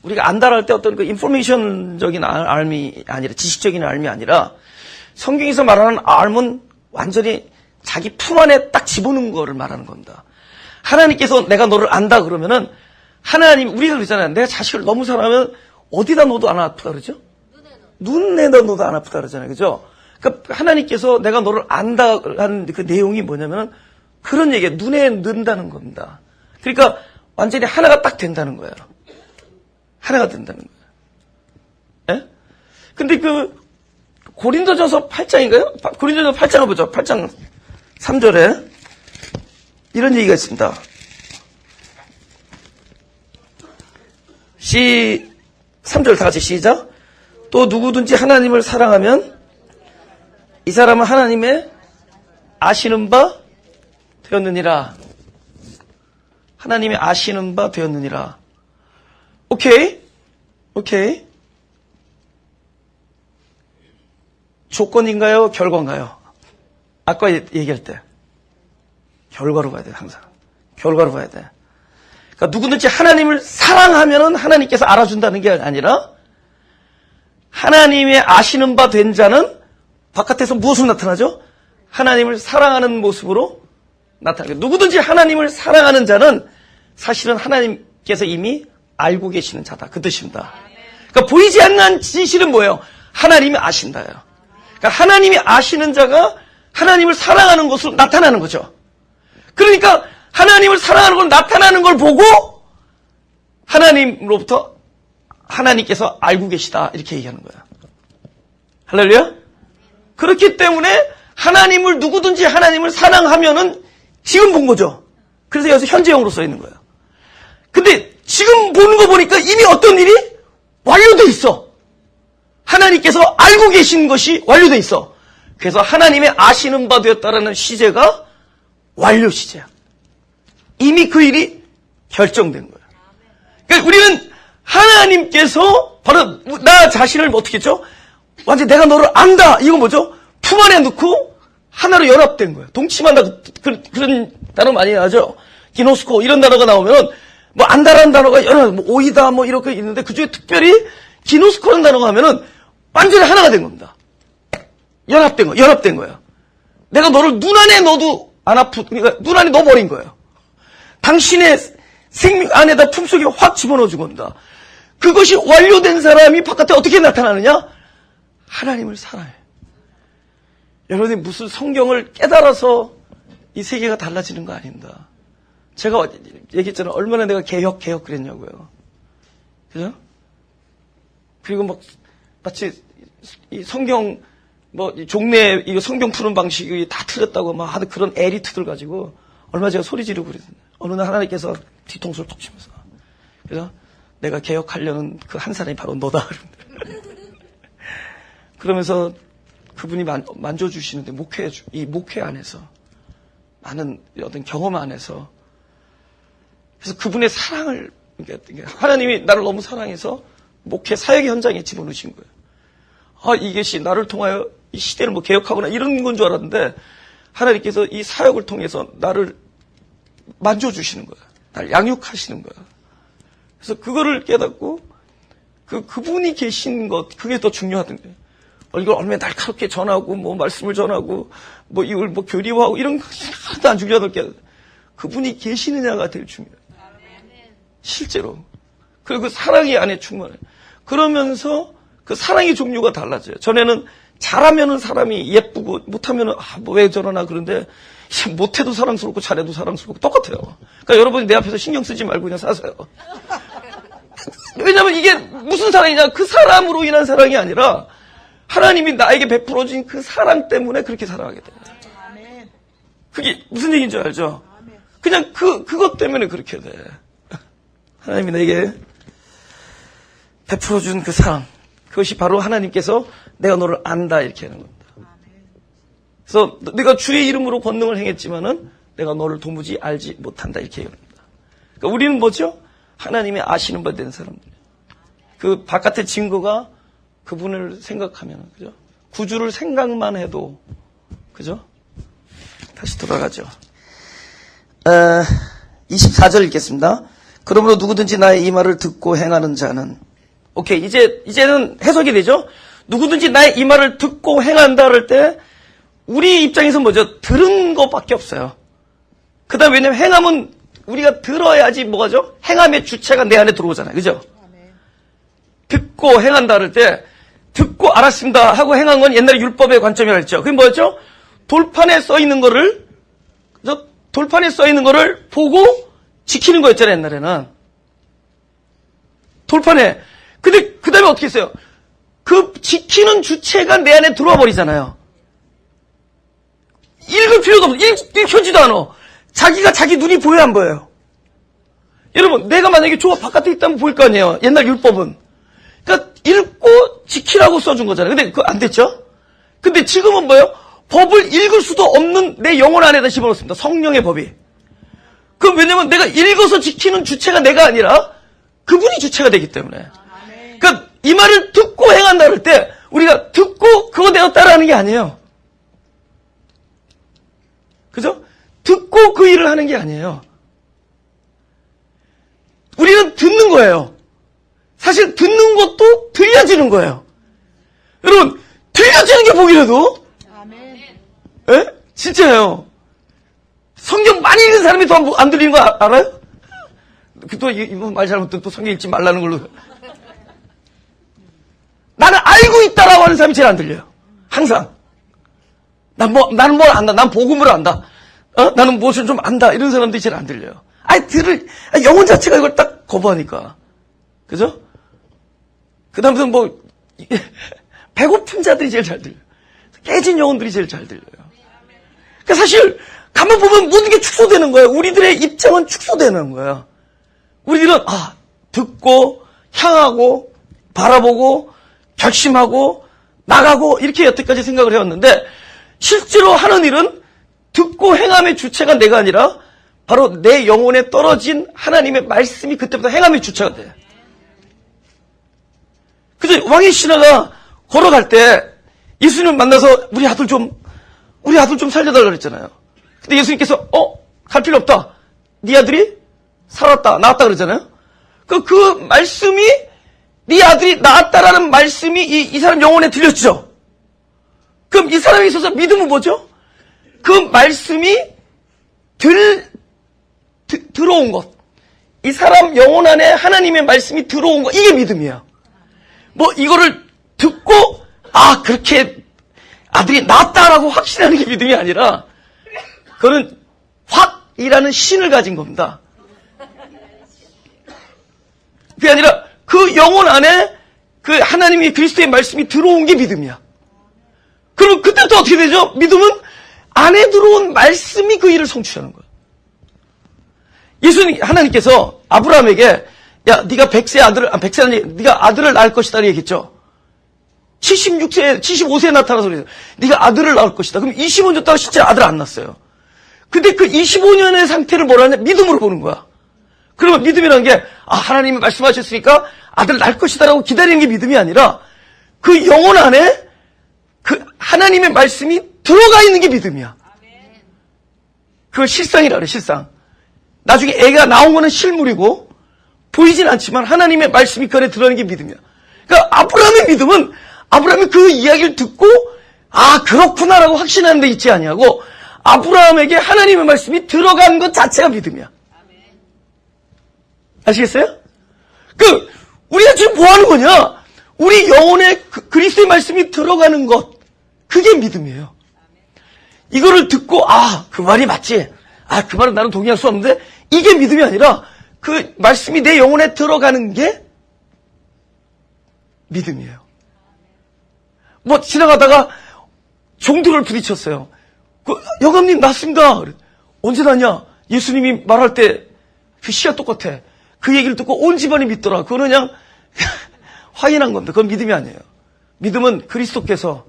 우리가 안다랄 때 어떤 그 인포메이션적인 알미 아니라 지식적인 알미 아니라 성경에서 말하는 알은 완전히 자기 품 안에 딱 집어넣은 거를 말하는 겁니다. 하나님께서 내가 너를 안다 그러면은 하나님 우리가 그러잖아요. 내가 자식을 너무 사랑하면 어디다 넣어도 안 아프다 그러죠? 눈에다 넣어도 안 아프다 그러잖아요. 그죠? 그러니까 하나님께서 내가 너를 안다 하는 그 내용이 뭐냐면은 그런 얘기예요. 눈에 넣는다는 겁니다. 그러니까 완전히 하나가 딱 된다는 거예요. 하나가 된다는 거예요. 예? 근데 그 고린도전서 8장인가요? 고린도전서 8장을 보죠. 8장 3절에 이런 얘기가 있습니다. 3절 다 같이 시작. 또 누구든지 하나님을 사랑하면 이 사람은 하나님의 아시는 바 되었느니라. 하나님의 아시는 바 되었느니라. 오케이. 조건인가요? 결과인가요? 아까 얘기할 때. 결과로 봐야 돼요, 항상. 결과로 봐야 돼. 그러니까 누구든지 하나님을 사랑하면은 하나님께서 알아준다는 게 아니라 하나님의 아시는 바 된 자는 바깥에서 무엇으로 나타나죠? 하나님을 사랑하는 모습으로 나타나요. 누구든지 하나님을 사랑하는 자는 사실은 하나님께서 이미 알고 계시는 자다. 그 뜻입니다. 그러니까 보이지 않는 진실은 뭐예요? 하나님이 아신다예요. 그러니까 하나님이 아시는 자가 하나님을 사랑하는 것으로 나타나는 거죠. 그러니까 하나님을 사랑하는 걸 나타나는 걸 보고 하나님으로부터 하나님께서 알고 계시다 이렇게 얘기하는 거예요. 할렐루야? 그렇기 때문에 하나님을 누구든지 하나님을 사랑하면은 지금 본 거죠. 그래서 여기서 현재형으로 써 있는 거예요. 근데 지금 보는 거 보니까 이미 어떤 일이 완료돼 있어. 하나님께서 알고 계신 것이 완료돼 있어. 그래서 하나님의 아시는 바 되었다라는 시제가 완료 시제야. 이미 그 일이 결정된 거야. 그러니까 우리는 하나님께서 바로 나 자신을 어떻게 했죠? 완전 내가 너를 안다. 이건 뭐죠? 품 안에 넣고 하나로 연합된 거예요. 동침한다. 그런 단어 많이 하죠. 기노스코 이런 단어가 나오면 뭐 안다라는 단어가 여러 뭐 오이다 뭐 이렇게 있는데 그중에 특별히 기노스코라는 단어가 하면은 완전히 하나가 된 겁니다. 연합된 거예요. 내가 너를 눈 안에 넣어도 안 그러니까 눈 안에 넣어버린 거예요. 당신의 생명 안에다 품속에 확 집어넣어 준 겁니다. 그것이 완료된 사람이 바깥에 어떻게 나타나느냐? 하나님을 사랑해. 여러분이 무슨 성경을 깨달아서 이 세계가 달라지는 거 아닙니다. 제가 얘기했잖아요. 얼마나 내가 개혁 그랬냐고요. 그죠? 그리고 막 마치 이 성경 뭐 종래 이 성경 푸는 방식이 다 틀렸다고 막 하는 그런 에리트들 가지고 얼마 제가 소리 지르고 그랬는데 어느 날 하나님께서 뒤통수를 톡 치면서 그래서 내가 개혁하려는 그 한 사람이 바로 너다 그러면서 그분이 만져주시는데 이 목회 안에서 많은 어떤 경험 안에서 그래서 그분의 사랑을 하나님이 나를 너무 사랑해서 목회 사역의 현장에 집어넣으신 거예요. 아, 이것이 나를 통하여 이 시대를 뭐 개혁하거나 이런 건 줄 알았는데 하나님께서 이 사역을 통해서 나를 만져주시는 거야. 나를 양육하시는 거야. 그래서 그거를 깨닫고 그분이 계신 것 그게 더 중요하던 거예요. 이걸 얼마나 날카롭게 전하고 뭐 말씀을 전하고 뭐 이걸 뭐 교리화하고 이런 거 하나도 안 중요하던 게 그분이 계시느냐가 제일 중요해요. 실제로. 그리고 그 사랑이 안에 충만해요. 그러면서 그 사랑의 종류가 달라져요. 전에는 잘하면은 사람이 예쁘고 못하면은 뭐 왜 저러나 그런데 못해도 사랑스럽고 잘해도 사랑스럽고 똑같아요. 그러니까 여러분이 내 앞에서 신경 쓰지 말고 그냥 사세요. 왜냐면 이게 무슨 사랑이냐? 그 사람으로 인한 사랑이 아니라 하나님이 나에게 베풀어진 그 사랑 때문에 그렇게 사랑하게 돼요. 그게 무슨 얘기인지 알죠? 그냥 그것 때문에 그렇게 돼. 하나님이 내게 베풀어준 그 사랑, 그것이 바로 하나님께서 내가 너를 안다 이렇게 하는 겁니다. 그래서 내가 주의 이름으로 권능을 행했지만은 내가 너를 도무지 알지 못한다 이렇게 얘기합니다. 그러니까 우리는 뭐죠? 하나님이 아시는 바 된 사람들이에요. 그 바깥의 증거가 그분을 생각하면, 그죠? 구주를 생각만 해도, 그죠? 다시 돌아가죠. 24절 읽겠습니다. 그러므로 누구든지 나의 이 말을 듣고 행하는 자는, 오케이, 이제는 해석이 되죠? 누구든지 나의 이 말을 듣고 행한다 할 때, 우리 입장에서 뭐죠? 들은 것밖에 없어요. 그 다음 왜냐면 행함은 우리가 들어야지 뭐가죠? 행함의 주체가 내 안에 들어오잖아요. 그죠? 듣고 행한다 할 때, 듣고 알았습니다 하고 행한 건 옛날에 율법의 관점이라 했죠. 그게 뭐였죠? 돌판에 써 있는 거를, 돌판에 써 있는 거를 보고 지키는 거였잖아요, 옛날에는. 돌판에. 근데 그 다음에 어떻게 했어요? 그 지키는 주체가 내 안에 들어와 버리잖아요. 읽을 필요도 없어. 읽혀지도 않아. 자기가 자기 눈이 보여야 안 보여요. 여러분, 내가 만약에 저 바깥에 있다면 보일 거 아니에요. 옛날 율법은. 그러니까 읽고 지키라고 써준 거잖아요. 근데 그거 안 됐죠? 근데 지금은 뭐예요? 법을 읽을 수도 없는 내 영혼 안에다 집어넣습니다. 성령의 법이. 그럼 왜냐면 내가 읽어서 지키는 주체가 내가 아니라 그분이 주체가 되기 때문에. 그러니까 이 말을 듣고 행한다 할 때 우리가 듣고 그거 내가 따라하는 게 아니에요. 그죠? 듣고 그 일을 하는 게 아니에요. 우리는 듣는 거예요. 사실 듣는 것도 들려지는 거예요. 여러분, 들려지는 게 복이라도. 예? 진짜예요. 성경 많이 읽은 사람이 더 안 들리는 거 알아요? 또 이분 말 잘못하면 또 성경 읽지 말라는 걸로. 나는 알고 있다라고 하는 사람이 제일 안 들려요. 항상. 나는 뭘 안다. 난 복음을 안다. 나는 무엇을 좀 안다. 이런 사람들이 제일 안 들려요. 영혼 자체가 이걸 딱 거부하니까. 그죠? 그 다음부터 배고픈 자들이 제일 잘 들려요. 깨진 영혼들이 제일 잘 들려요. 그러니까 사실, 가만 보면 모든 게 축소되는 거예요. 우리들의 입장은 축소되는 거예요. 우리들은, 듣고, 향하고, 바라보고, 결심하고, 나가고, 이렇게 여태까지 생각을 해왔는데, 실제로 하는 일은 듣고 행함의 주체가 내가 아니라, 바로 내 영혼에 떨어진 하나님의 말씀이 그때부터 행함의 주체가 돼. 그죠? 왕의 신하가 걸어갈 때 예수님 만나서 우리 아들 좀 살려달라고 그랬잖아요. 근데 예수님께서 갈 필요 없다. 네 아들이 살았다, 나았다 그러잖아요. 그 말씀이 네 아들이 나았다라는 말씀이 이 사람 영혼에 들렸죠. 그럼 이 사람에 있어서 믿음은 뭐죠? 그 말씀이 들어온 것. 이 사람 영혼 안에 하나님의 말씀이 들어온 것. 이게 믿음이에요. 이거를 듣고, 그렇게 아들이 낳았다라고 확신하는 게 믿음이 아니라, 그거는 확이라는 신을 가진 겁니다. 그게 아니라, 그 영혼 안에 그 하나님의 그리스도의 말씀이 들어온 게 믿음이야. 그럼 그때부터 어떻게 되죠? 믿음은 안에 들어온 말씀이 그 일을 성취하는 거예요. 하나님께서 아브라함에게 야, 네가 100세 아니, 네가 아들을 낳을 것이다 얘기했죠. 75세에 나타나서 그래요. 네가 아들을 낳을 것이다. 그럼 25년 줬다가 실제 아들 안 낳았어요. 근데 그 25년의 상태를 뭐라 하냐? 믿음으로 보는 거야. 그러면 믿음이라는 게 하나님이 말씀하셨으니까 아들 낳을 것이다라고 기다리는 게 믿음이 아니라 그 영혼 안에 그 하나님의 말씀이 들어가 있는 게 믿음이야. 그걸 실상이라 그래, 실상. 나중에 애가 나온 거는 실물이고 보이진 않지만 하나님의 말씀이 그 안에 들어가는 게 믿음이야. 그러니까 아브라함의 믿음은 아브라함이 그 이야기를 듣고 그렇구나라고 확신하는 데 있지 아니하고 아브라함에게 하나님의 말씀이 들어간 것 자체가 믿음이야. 아시겠어요? 우리가 지금 뭐 하는 거냐? 우리 영혼에 그리스도의 말씀이 들어가는 것. 그게 믿음이에요. 이거를 듣고 그 말이 맞지. 그 말은 나는 동의할 수 없는데 이게 믿음이 아니라 그 말씀이 내 영혼에 들어가는 게 믿음이에요. 지나가다가 종들을 부딪혔어요. 영감님 났습니다. 언제 났냐? 예수님이 말할 때 그 시가 똑같아. 그 얘기를 듣고 온 집안이 믿더라. 그거는 그냥 확인한 겁니다. 그건 믿음이 아니에요. 믿음은 그리스도께서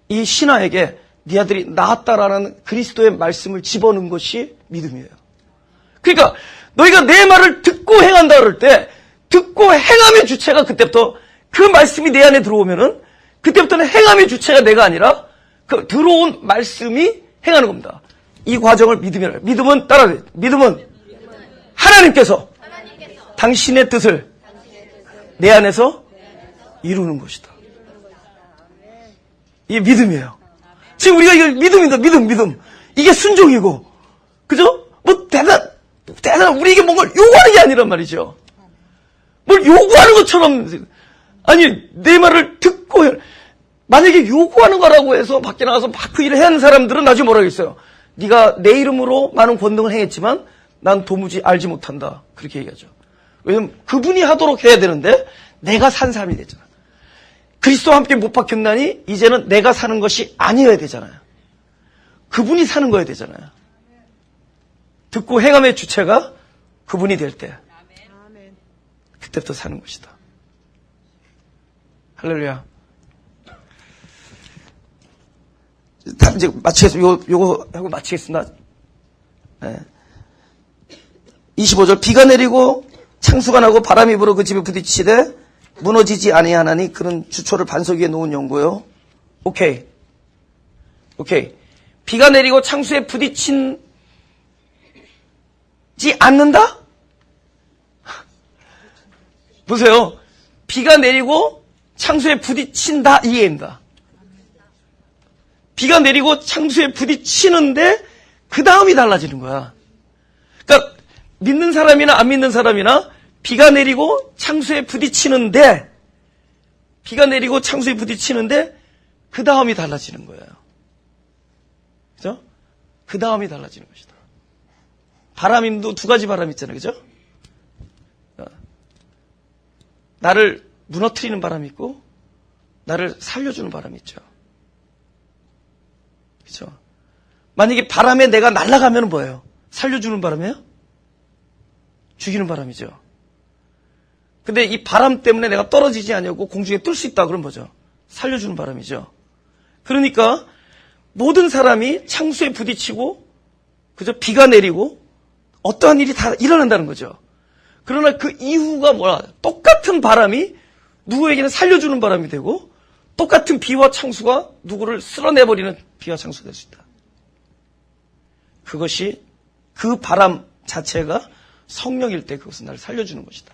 이 신하에게 네 아들이 나았다라는 그리스도의 말씀을 집어넣은 것이 믿음이에요. 그러니까 너희가 내 말을 듣고 행한다 그럴 때 듣고 행함의 주체가 그때부터 그 말씀이 내 안에 들어오면은 그때부터는 행함의 주체가 내가 아니라 그 들어온 말씀이 행하는 겁니다. 이 과정을 믿음이라 해요. 믿음은 따라해요. 믿음은 하나님께서 당신의 뜻을 내 안에서 이루는 것이다. 이게 믿음이에요. 지금 우리가 이거 믿음이다. 믿음. 이게 순종이고, 그죠? 뭐 대단, 우리에게 뭔가 요구하는 게 아니란 말이죠. 뭘 요구하는 것처럼, 아니, 내 말을 듣고, 만약에 요구하는 거라고 해서 밖에 나가서 막 그 일을 해야 하는 사람들은 나중에 뭐라 하겠어요? 네가 내 이름으로 많은 권능을 행했지만 난 도무지 알지 못한다. 그렇게 얘기하죠. 왜냐면 그분이 하도록 해야 되는데 내가 산 삶이 됐잖아. 그리스도와 함께 못 박혔나니 이제는 내가 사는 것이 아니어야 되잖아요. 그분이 사는 거야 되잖아요. 듣고 행함의 주체가 그분이 될 때 그때부터 사는 것이다. 할렐루야. 다 이제 마치겠습니다. 요거 하고 마치겠습니다. 네. 25절 비가 내리고 창수가 나고 바람이 불어 그 집에 부딪히되 무너지지 아니하나니 그는 주초를 반석 위에 놓은 연고요. 오케이. 비가 내리고 창수에 부딪히지 않는다? 보세요. 비가 내리고 창수에 부딪힌다 이해입니다. 비가 내리고 창수에 부딪히는데 그 다음이 달라지는 거야. 그러니까 믿는 사람이나 안 믿는 사람이나 비가 내리고 창수에 부딪히는데 그 다음이 달라지는 거예요. 그죠? 그 다음이 달라지는 것이다. 바람도 두 가지 바람이 있잖아요. 그죠? 나를 무너뜨리는 바람이 있고 나를 살려주는 바람이 있죠. 그죠? 만약에 바람에 내가 날아가면 뭐예요? 살려주는 바람이에요? 죽이는 바람이죠. 근데 이 바람 때문에 내가 떨어지지 않냐고 공중에 뜰 수 있다 그러면 뭐죠? 살려주는 바람이죠. 그러니까 모든 사람이 창수에 부딪히고 그죠? 비가 내리고 어떠한 일이 다 일어난다는 거죠. 그러나 그 이후가 뭐야? 똑같은 바람이 누구에게는 살려주는 바람이 되고 똑같은 비와 창수가 누구를 쓸어내버리는 비와 창수가 될 수 있다. 그것이 그 바람 자체가 성령일 때 그것은 나를 살려주는 것이다.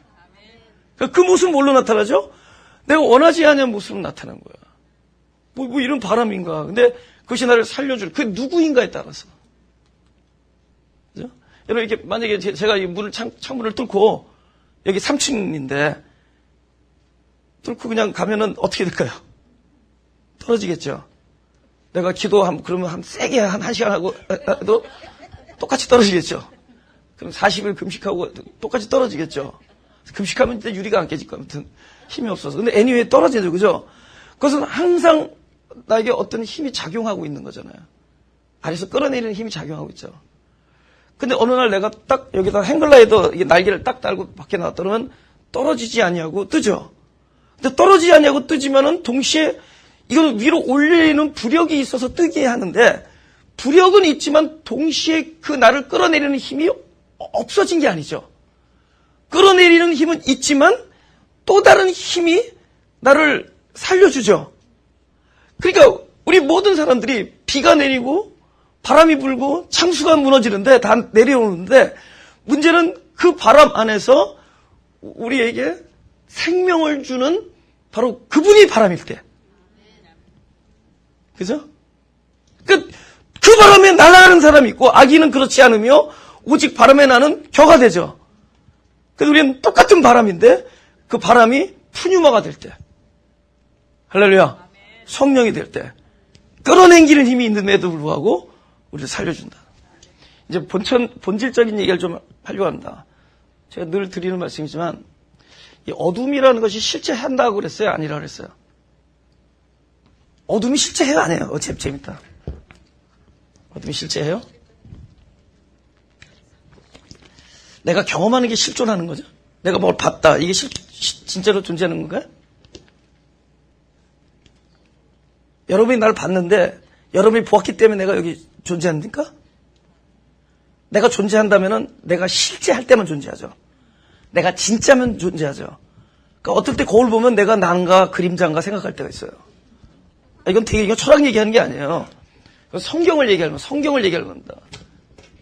그 모습은 뭘로 나타나죠? 내가 원하지 않는 모습으로 나타난 거야. 뭐 이런 바람인가. 근데 그것이 나를 살려줄, 그게 누구인가에 따라서. 그죠? 여러분, 이렇게 만약에 제가 이 문을, 창문을 뚫고, 여기 3층인데, 뚫고 그냥 가면은 어떻게 될까요? 떨어지겠죠? 내가 그러면 세게 한 1시간 하고, 도 똑같이 떨어지겠죠? 그럼 40일 금식하고 똑같이 떨어지겠죠? 금식하면 진짜 유리가 안 깨질 것 같은 힘이 없어서. 근데 anyway 떨어지죠, 그죠? 그것은 항상 나에게 어떤 힘이 작용하고 있는 거잖아요. 아래서 끌어내리는 힘이 작용하고 있죠. 근데 어느 날 내가 딱 여기다 행글라이더 날개를 딱 달고 밖에 나왔다 그러면 떨어지지 않냐고 뜨죠. 근데 떨어지지 않냐고 뜨지만은 동시에 이건 위로 올리는 부력이 있어서 뜨게 하는데 부력은 있지만 동시에 그 나를 끌어내리는 힘이 없어진 게 아니죠. 끌어내리는 힘은 있지만 또 다른 힘이 나를 살려주죠. 그러니까 우리 모든 사람들이 비가 내리고 바람이 불고 창수가 무너지는데 다 내려오는데 문제는 그 바람 안에서 우리에게 생명을 주는 바로 그분이 바람일 때. 그죠? 그 바람에 날아가는 사람이 있고 아기는 그렇지 않으며 오직 바람에 나는 겨가 되죠. 그래서 우리는 똑같은 바람인데 그 바람이 푸뉴마가 될 때. 할렐루야. 성령이 될 때. 끌어당기는 힘이 있는데도 불구하고 우리를 살려준다. 이제 본질적인 얘기를 좀 하려고 합니다. 제가 늘 드리는 말씀이지만 이 어둠이라는 것이 실제 한다고 그랬어요? 아니라고 그랬어요? 어둠이 실제 해요? 안 해요? 재밌다. 어둠이 실제 해요? 내가 경험하는 게 실존하는 거죠? 내가 뭘 봤다. 이게 진짜로 존재하는 건가요? 여러분이 날 봤는데 여러분이 보았기 때문에 내가 여기 존재합니까? 내가 존재한다면은 내가 실제 할 때만 존재하죠. 내가 진짜면 존재하죠. 그러니까 어떨 때 거울 보면 내가 난가 그림자인가 생각할 때가 있어요. 이건 되게 이거 철학 얘기하는 게 아니에요. 성경을 얘기하는 거, 성경을 얘기하는 겁니다.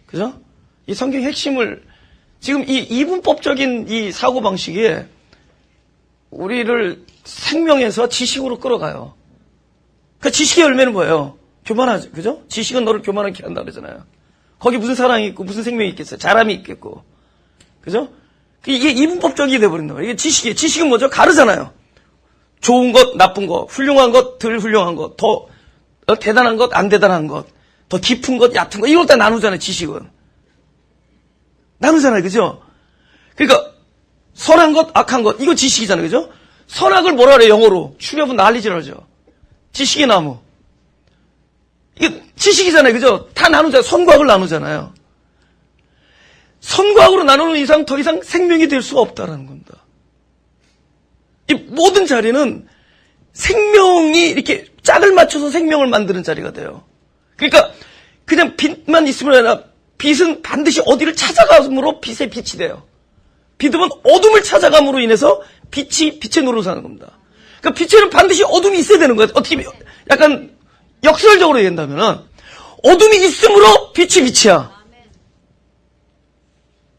그죠? 이 성경의 핵심을 지금 이 이분법적인 이 사고 방식이 우리를 생명에서 지식으로 끌어가요. 그 지식의 열매는 뭐예요? 교만하죠. 그죠? 지식은 너를 교만하게 한다 그러잖아요. 거기 무슨 사랑이 있고 무슨 생명이 있겠어요? 자람이 있겠고. 그죠? 이게 이분법적이 돼버린다. 이게 지식은 뭐죠? 가르잖아요. 좋은 것, 나쁜 것, 훌륭한 것, 덜 훌륭한 것, 더 대단한 것, 안 대단한 것, 더 깊은 것, 얕은 것, 이걸 다 나누잖아요, 지식은. 나누잖아요, 그죠? 그러니까, 선한 것, 악한 것, 이거 지식이잖아요, 그죠? 선악을 뭐라 그래요, 영어로? 출애굽은 난리지라죠. 지식의 나무. 이게 지식이잖아요, 그죠? 다 나누잖아요. 선과 악을 나누잖아요. 선과 악으로 나누는 이상 더 이상 생명이 될 수가 없다라는 겁니다. 이 모든 자리는 생명이 이렇게 짝을 맞춰서 생명을 만드는 자리가 돼요. 그러니까 그냥 빛만 있으면 아니라 빛은 반드시 어디를 찾아감으로 빛의 빛이 돼요. 빛은 어둠을 찾아감으로 인해서 빛이 빛의 노릇을 하는 겁니다. 그러니까 빛에는 반드시 어둠이 있어야 되는 거예요. 어떻게 약간 역설적으로 얘기한다면 어둠이 있으므로 빛이 빛이야.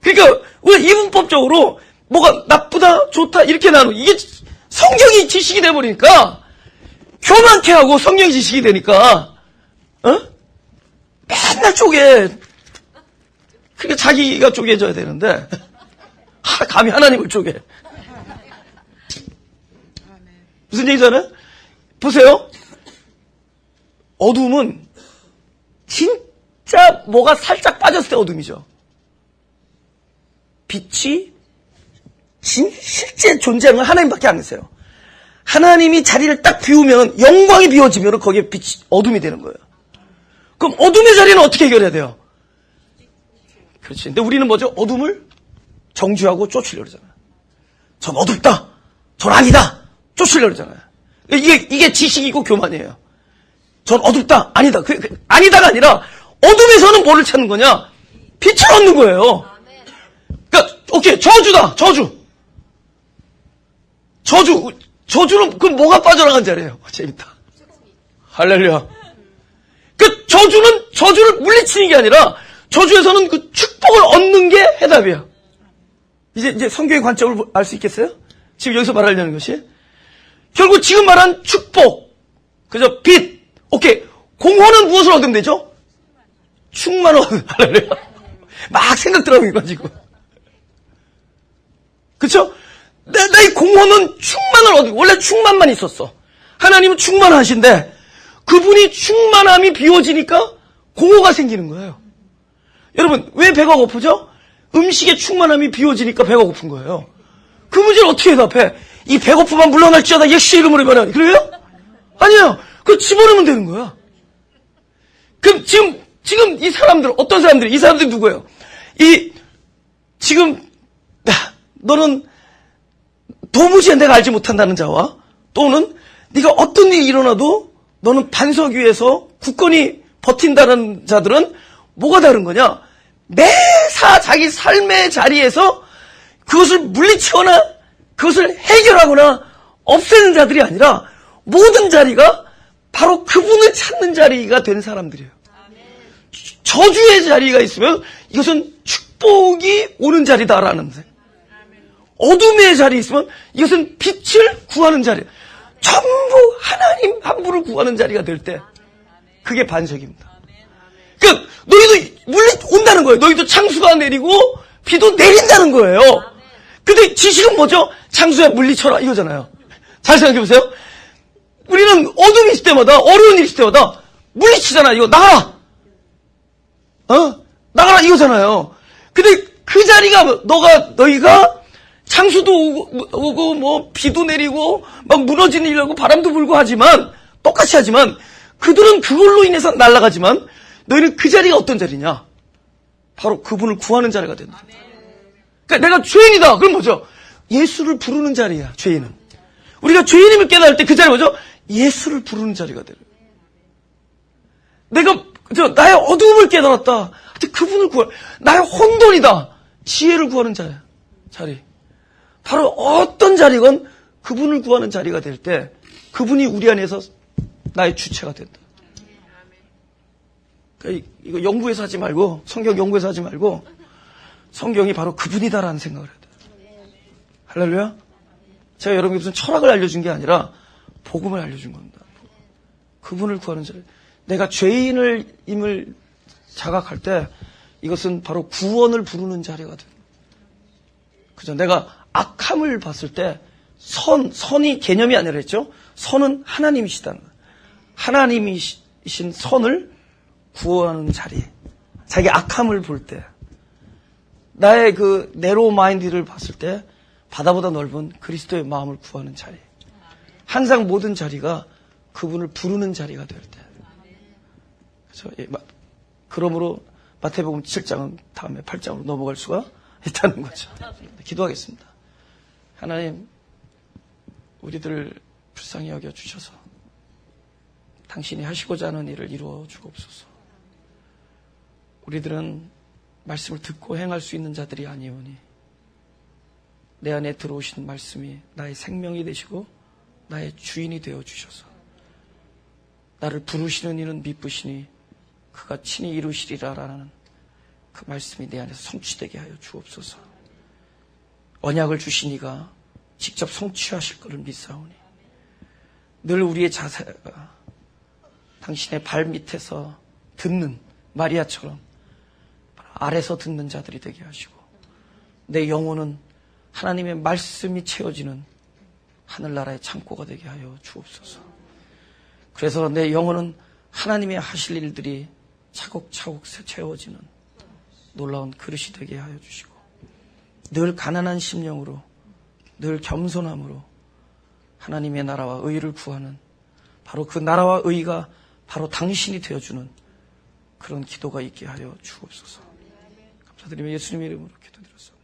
그러니까 우리가 이분법적으로 뭐가 나쁘다 좋다 이렇게 나누고 이게 성경이 지식이 돼버리니까 교만케 하고 성경이 지식이 되니까 맨날 쪼개. 그러니까 자기가 쪼개져야 되는데 감히 하나님을 쪼개. 무슨 얘기잖아요? 보세요. 어둠은 진짜 뭐가 살짝 빠졌을 때 어둠이죠. 빛이 실제 존재하는 건 하나님밖에 안 계세요. 하나님이 자리를 딱 비우면 영광이 비워지면 거기에 빛이 어둠이 되는 거예요. 그럼 어둠의 자리는 어떻게 해결해야 돼요? 그렇지. 근데 우리는 뭐죠? 어둠을 정죄하고 쫓으려고 그러잖아요. 전 어둡다. 전 아니다. 쫓으려고 그러잖아요. 이게 지식이고 교만이에요. 전 어둡다. 아니다. 아니다가 아니라 어둠에서는 뭐를 찾는 거냐? 빛을 얻는 거예요. 그러니까 오케이. 저주다. 저주는 그 뭐가 빠져나간 자리예요. 재밌다. 할렐루야. 그 저주를 물리치는 게 아니라 저주에서는 그 축복을 얻는 게 해답이야. 이제 성경의 관점을 알 수 있겠어요? 지금 여기서 말하려는 것이 결국 지금 말한 축복, 그죠? 빛. 오케이. 공허는 무엇을 얻으면 되죠? 충만을 할렐루야. 막 생각 들어가지고. 그쵸? 내 공허는 충만을 얻고, 원래 충만만 있었어. 하나님은 충만하신데, 그분이 충만함이 비워지니까 공허가 생기는 거예요. 여러분, 왜 배가 고프죠? 음식의 충만함이 비워지니까 배가 고픈 거예요. 그 문제를 어떻게 해답해? 이 배고픔만 물러날지어다 예수의 이름으로 말하니. 그래요? 아니에요. 그거 집어넣으면 되는 거야. 그럼 지금 이 사람들, 어떤 사람들이, 이 사람들이 누구예요? 지금, 너는 도무지 내가 알지 못한다는 자와 또는 네가 어떤 일이 일어나도 너는 반석 위에서 굳건히 버틴다는 자들은 뭐가 다른 거냐? 매사 자기 삶의 자리에서 그것을 물리치거나 그것을 해결하거나 없애는 자들이 아니라 모든 자리가 바로 그분을 찾는 자리가 된 사람들이에요. 저주의 자리가 있으면 이것은 축복이 오는 자리다라는 데. 어둠의 자리에 있으면 이것은 빛을 구하는 자리. 전부 하나님 한 분을 구하는 자리가 될 때 그게 반석입니다. 그러니까 너희도 온다는 거예요. 너희도 창수가 내리고 비도 내린다는 거예요. 근데 지식은 뭐죠? 창수야 물리쳐라 이거잖아요. 잘 생각해보세요. 우리는 어둠이 있을 때마다 어려운 일이 있을 때마다 물리치잖아. 이거 나가라. 나가라 이거잖아요. 근데 그 자리가 너희가 창수도 오고 뭐 비도 내리고 막 무너지는 일하고 바람도 불고 하지만 똑같이 하지만 그들은 그걸로 인해서 날아가지만 너희는 그 자리가 어떤 자리냐? 바로 그분을 구하는 자리가 된다. 그러니까 내가 죄인이다. 그럼 뭐죠? 예수를 부르는 자리야. 죄인은. 우리가 죄인임을 깨달을 때 그 자리 뭐죠? 예수를 부르는 자리가 돼요. 내가 나의 어두움을 깨달았다. 그분을 나의 혼돈이다. 지혜를 구하는 자리. 바로 어떤 자리건 그분을 구하는 자리가 될 때 그분이 우리 안에서 나의 주체가 된다. 그러니까 이거 연구해서 하지 말고, 성경 연구해서 하지 말고, 성경이 바로 그분이다라는 생각을 해야 돼요. 할렐루야? 제가 여러분께 무슨 철학을 알려준 게 아니라 복음을 알려준 겁니다. 그분을 구하는 자리. 내가 죄인임을 자각할 때 이것은 바로 구원을 부르는 자리가 돼요. 그죠? 내가 악함을 봤을 때 선이 개념이 아니라 했죠? 선은 하나님이시다는 거예요. 하나님이신 선을 구하는 자리. 자기 악함을 볼 때. 나의 그 네로우 마인드를 봤을 때 바다보다 넓은 그리스도의 마음을 구하는 자리. 항상 모든 자리가 그분을 부르는 자리가 될 때. 그래서 그러므로 마태복음 7장은 다음에 8장으로 넘어갈 수가 있다는 거죠. 기도하겠습니다. 하나님, 우리들을 불쌍히 여겨 주셔서 당신이 하시고자 하는 일을 이루어 주옵소서. 우리들은 말씀을 듣고 행할 수 있는 자들이 아니오니 내 안에 들어오신 말씀이 나의 생명이 되시고 나의 주인이 되어 주셔서 나를 부르시는 이는 미쁘시니 그가 친히 이루시리라라는 그 말씀이 내 안에서 성취되게 하여 주옵소서. 언약을 주신 이가 직접 성취하실 것을 믿사오니 늘 우리의 자세가 당신의 발 밑에서 듣는 마리아처럼 아래서 듣는 자들이 되게 하시고 내 영혼은 하나님의 말씀이 채워지는 하늘나라의 창고가 되게 하여 주옵소서. 그래서 내 영혼은 하나님의 하실 일들이 차곡차곡 채워지는 놀라운 그릇이 되게 하여 주시고 늘 가난한 심령으로 늘 겸손함으로 하나님의 나라와 의를 구하는 바로 그 나라와 의가 바로 당신이 되어주는 그런 기도가 있게 하여 주옵소서. 감사드리며 예수님의 이름으로 기도드렸습니다.